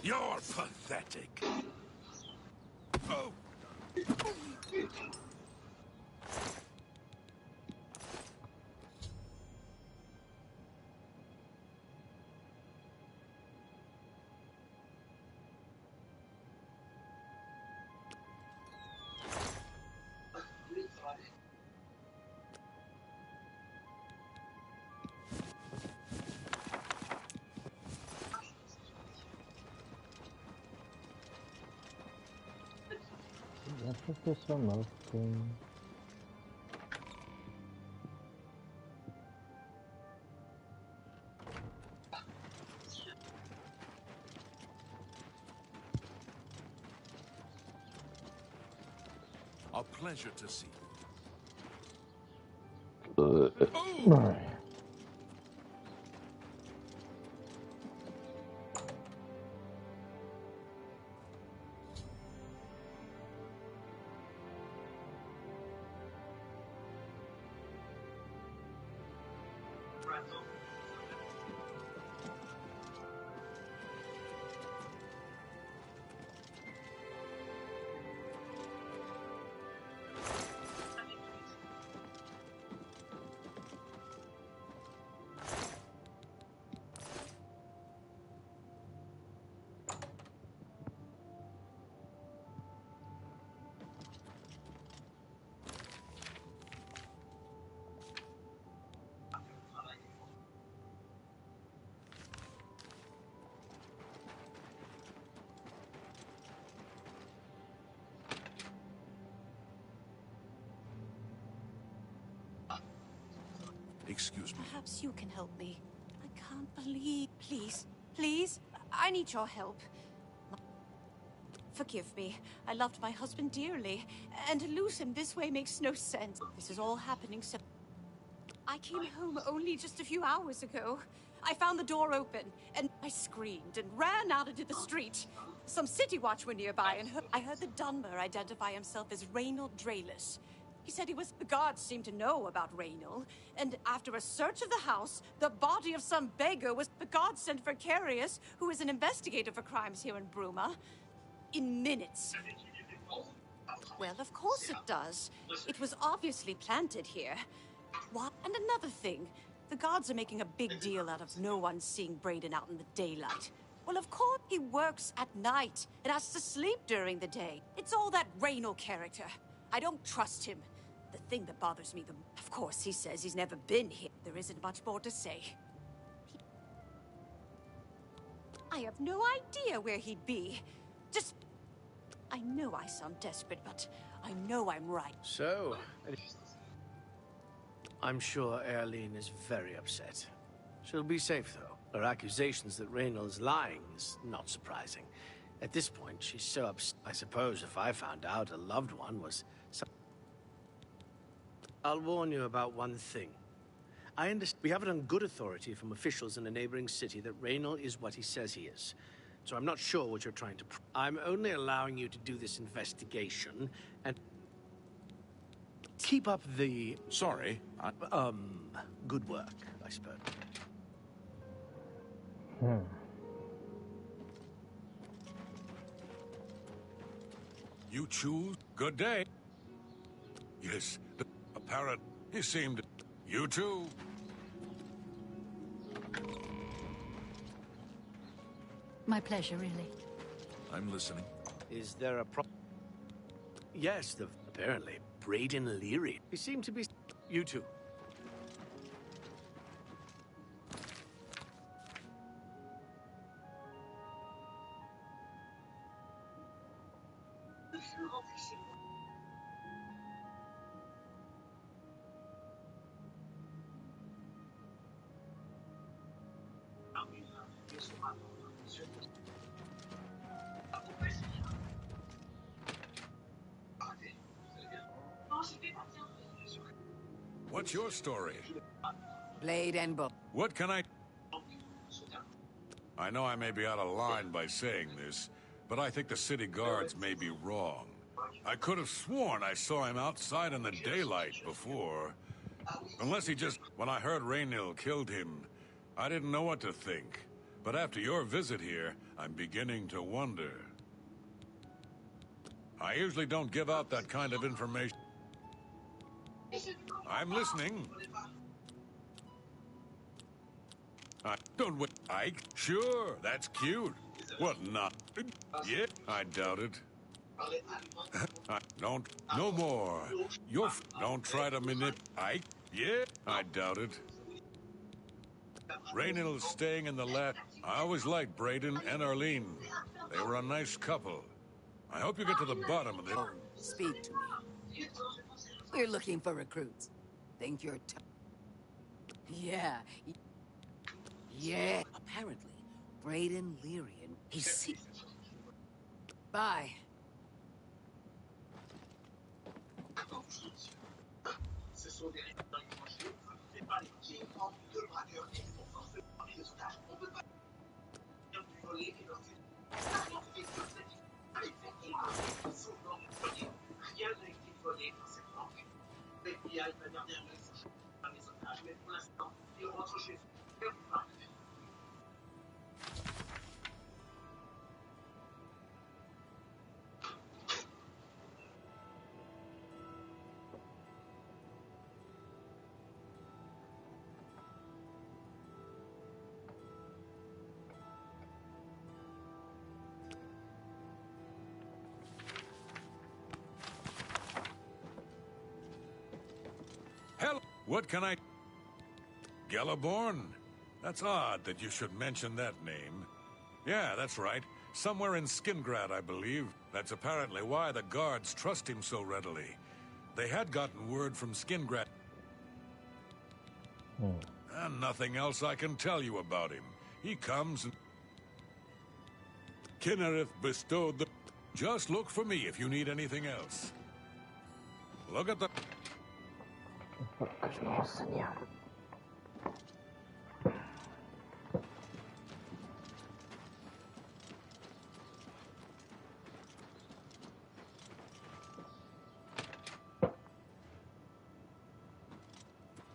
You're pathetic. Oh. La Professor Malcolm. A pleasure to see Ouais. Excuse me. Perhaps you can help me. I can't believe... Please, please, I need your help. Forgive me. I loved my husband dearly, and to lose him this way makes no sense. This is all happening so... I came home only just a few hours ago. I found the door open, and I screamed and ran out into the street. Some city watch were nearby, and I heard the Dunmer identify himself as Reynald Drayless. He said he was... The guards seemed to know about Reynald, and after a search of the house, the body of some beggar was... The guards sent for Carius, who is an investigator for crimes here in Bruma, in minutes. Well, of course it does. It was obviously planted here. What? And another thing, the guards are making a big deal out of no one seeing Braden out in the daylight. Well, of course he works at night and has to sleep during the day. It's all that Reynald character. I don't trust him. The thing that bothers me of course, he says he's never been here. There isn't much more to say. I have no idea where he'd be. Just... I know I sound desperate, but I know I'm right. So, I'm sure Eileen is very upset. She'll be safe, though. Her accusations that Reynald is lying is not surprising. At this point, she's so upset. I suppose if I found out a loved one was... I'll warn you about one thing. I understand we have it on good authority from officials in a neighboring city that Reynald is what he says he is. So I'm not sure what you're trying to prove. I'm only allowing you to do this investigation and keep up the... Sorry, good work, I suppose. You choose? Good day. Yes, the parrot, he seemed... You too. My pleasure, really. I'm listening. Is there a Yes, apparently. Braden Leary. He seemed to be... You too. What's your story? Blade and bow. What can I know I may be out of line by saying this, but I think the city guards may be wrong. I could have sworn I saw him outside in the daylight before. Unless he just... When I heard Raynil killed him, I didn't know what to think. But after your visit here, I'm beginning to wonder. I usually don't give out that kind of information. I'm listening. Don't wait, Ike. Sure, that's cute. What not? Yeah, I doubt it. Don't. No more. Don't try to Ike. Yeah, I doubt it. Raynil's staying in the lab. I always liked Brayden and Arlene. They were a nice couple. I hope you get to the bottom of this. Speak to me. We're looking for recruits. Think you're Yeah. Yeah. Apparently, Brayden Lyrian, he's sick. Bye. Hell, what can I... Galaborn? That's odd that you should mention that name. Yeah, that's right. Somewhere in Skingrad, I believe. That's apparently why the guards trust him so readily. They had gotten word from Skingrad. And nothing else I can tell you about him. He comes and... Kinnereth bestowed the... Just look for me if you need anything else. Look at the...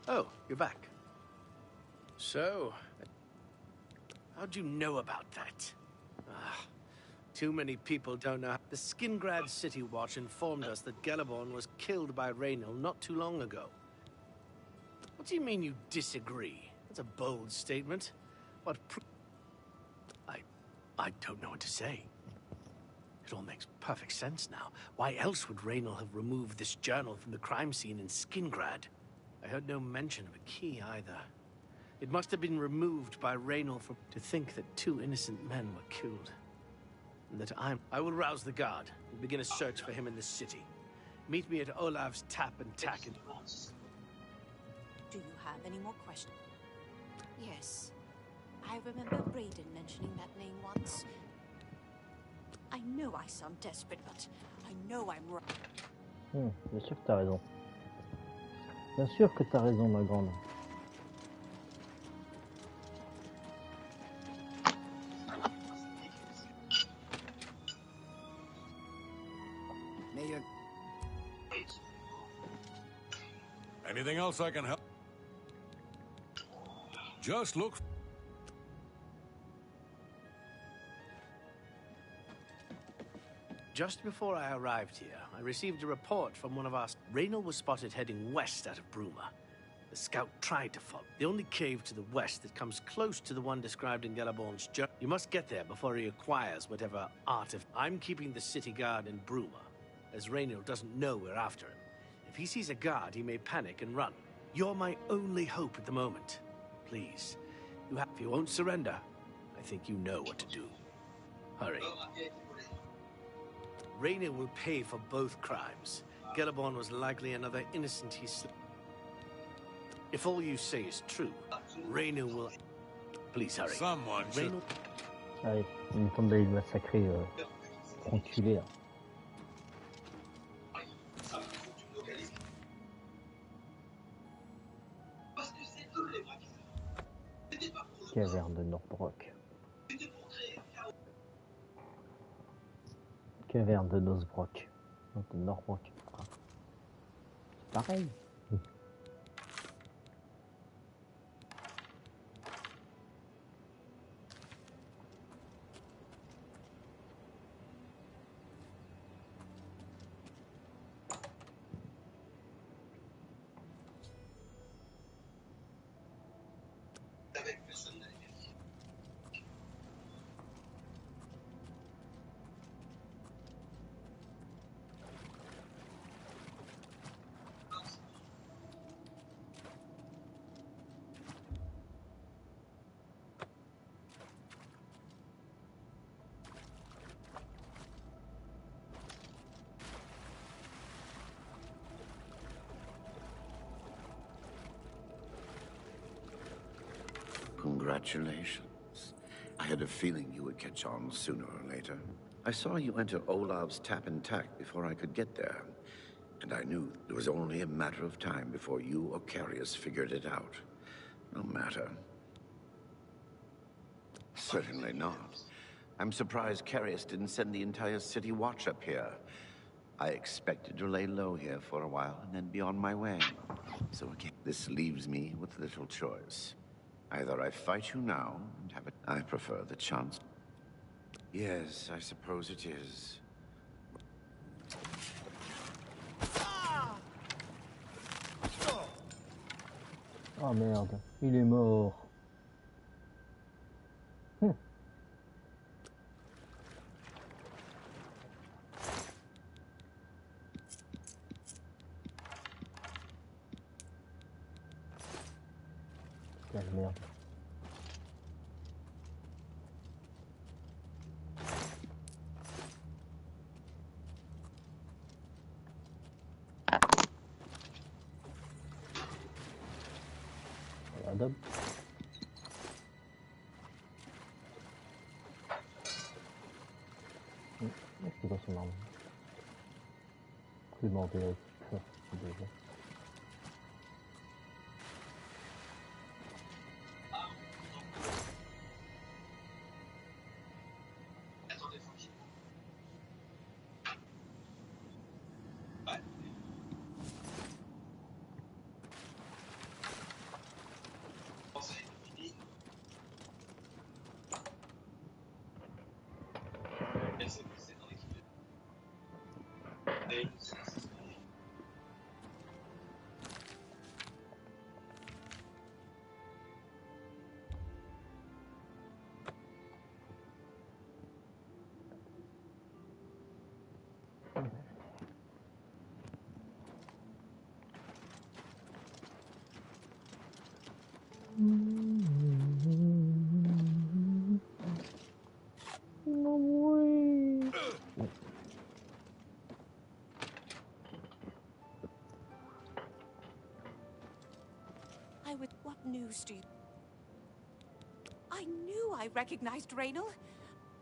Oh, you're back. So, how'd you know about that? Too many people don't know. The Skingrad City Watch informed us that Galaborn was killed by Raynil not too long ago. What do you mean you disagree? That's a bold statement. What I don't know what to say. It all makes perfect sense now. Why else would Raynil have removed this journal from the crime scene in Skingrad? I heard no mention of a key either. It must have been removed by Raynil to think that 2 innocent men were killed. And that I will rouse the guard and begin a search for him in the city. Meet me at Olav's Tap and Tack. Do you have any more questions? Yes. I remember Brayden mentioning that name once. I know I sound desperate, but I know I'm wrong. Bien sûr que t'as raison. Bien sûr que t'as raison, ma grande. Mayor. Anything else I can help? Just look... Just before I arrived here, I received a report from one of our... Raynil was spotted heading west out of Bruma. The scout tried to follow. The only cave to the west that comes close to the one described in Galaborn's journal. You must get there before he acquires whatever art of... I'm keeping the city guard in Bruma, as Raynil doesn't know we're after him. If he sees a guard, he may panic and run. You're my only hope at the moment. Please, if you won't surrender, I think you know what to do. Hurry. Raynil will pay for both crimes. Galaborn was likely another innocent he slept. If all you say is true, Raynil will... Please hurry. Someone should... Allez, il me tombe d'aller le massacrer, enculé là. Caverne de Norbrock. Caverne de Nosbrock. Non, de Norbrock. Ah. C'est pareil. Congratulations. I had a feeling you would catch on sooner or later. I saw you enter Olav's tap and tack before I could get there, and I knew it was only a matter of time before you or Carius figured it out. No matter. Certainly not. I'm surprised Carius didn't send the entire city watch up here. I expected to lay low here for a while and then be on my way. So again, this leaves me with little choice. Either I fight you now and have it. I prefer the chance. Yes, I suppose it is. Oh merde, il est mort. Quelle merde. Adam. C'est quoi son arme? Primordial. Déjà. What news do you... I knew I recognized Raynal.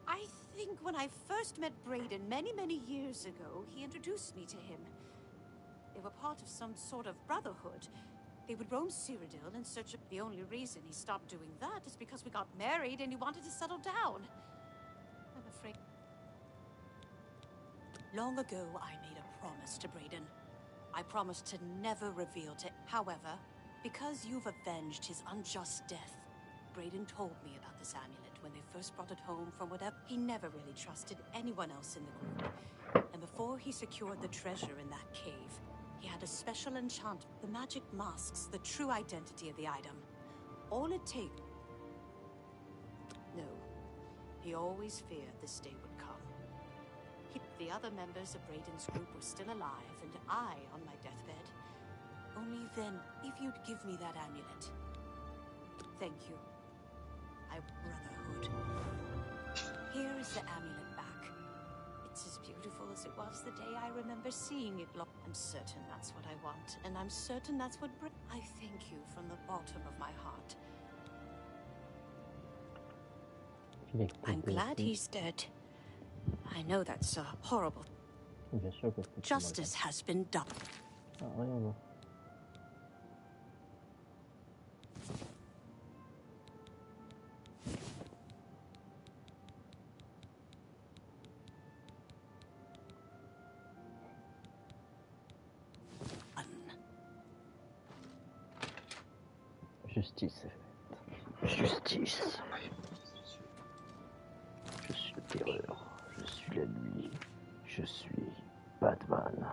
I think when I first met Brayden many years ago, he introduced me to him. They were part of some sort of brotherhood. They would roam Cyrodiil in search of... The only reason he stopped doing that is because we got married and he wanted to settle down. I'm afraid... Long ago, I made a promise to Brayden. I promised to never reveal to... However, because you've avenged his unjust death, Brayden told me about this amulet when they first brought it home from whatever... He never really trusted anyone else in the group. And before he secured the treasure in that cave, he had a special enchantment. The magic masks the true identity of the item. All it takes... No. He always feared this day would come. The other members of Brayden's group were still alive, and I on my deathbed. Only then, if you'd give me that amulet. Thank you. Brotherhood. Here is the amulet back. It's as beautiful as it was the day I remember seeing it. I'm certain that's what I want, and I'm certain that's what I thank you from the bottom of my heart. I'm glad he's dead. I know that's horrible. Justice has been done. Ah, rien. Justice est faite. Justice. Je suis le terreur. Je suis la nuit. Je suis Batman.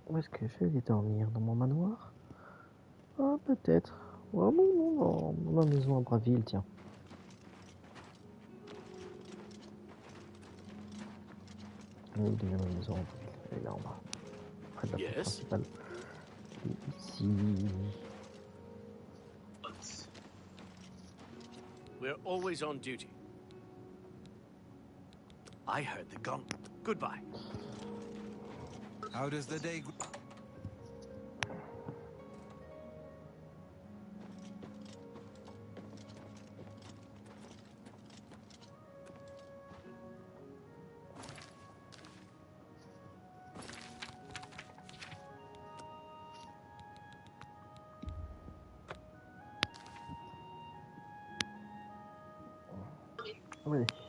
Où est-ce que je vais dormir? Dans mon manoir? Ah, peut-être. Oh, non, dans ma maison à Braville, tiens. Oui, déjà ma maison à Braville. Elle est là en bas. Près de la porte principale. Et ici. We're always on duty. I heard the gong. Goodbye. How does the day go? Ouais.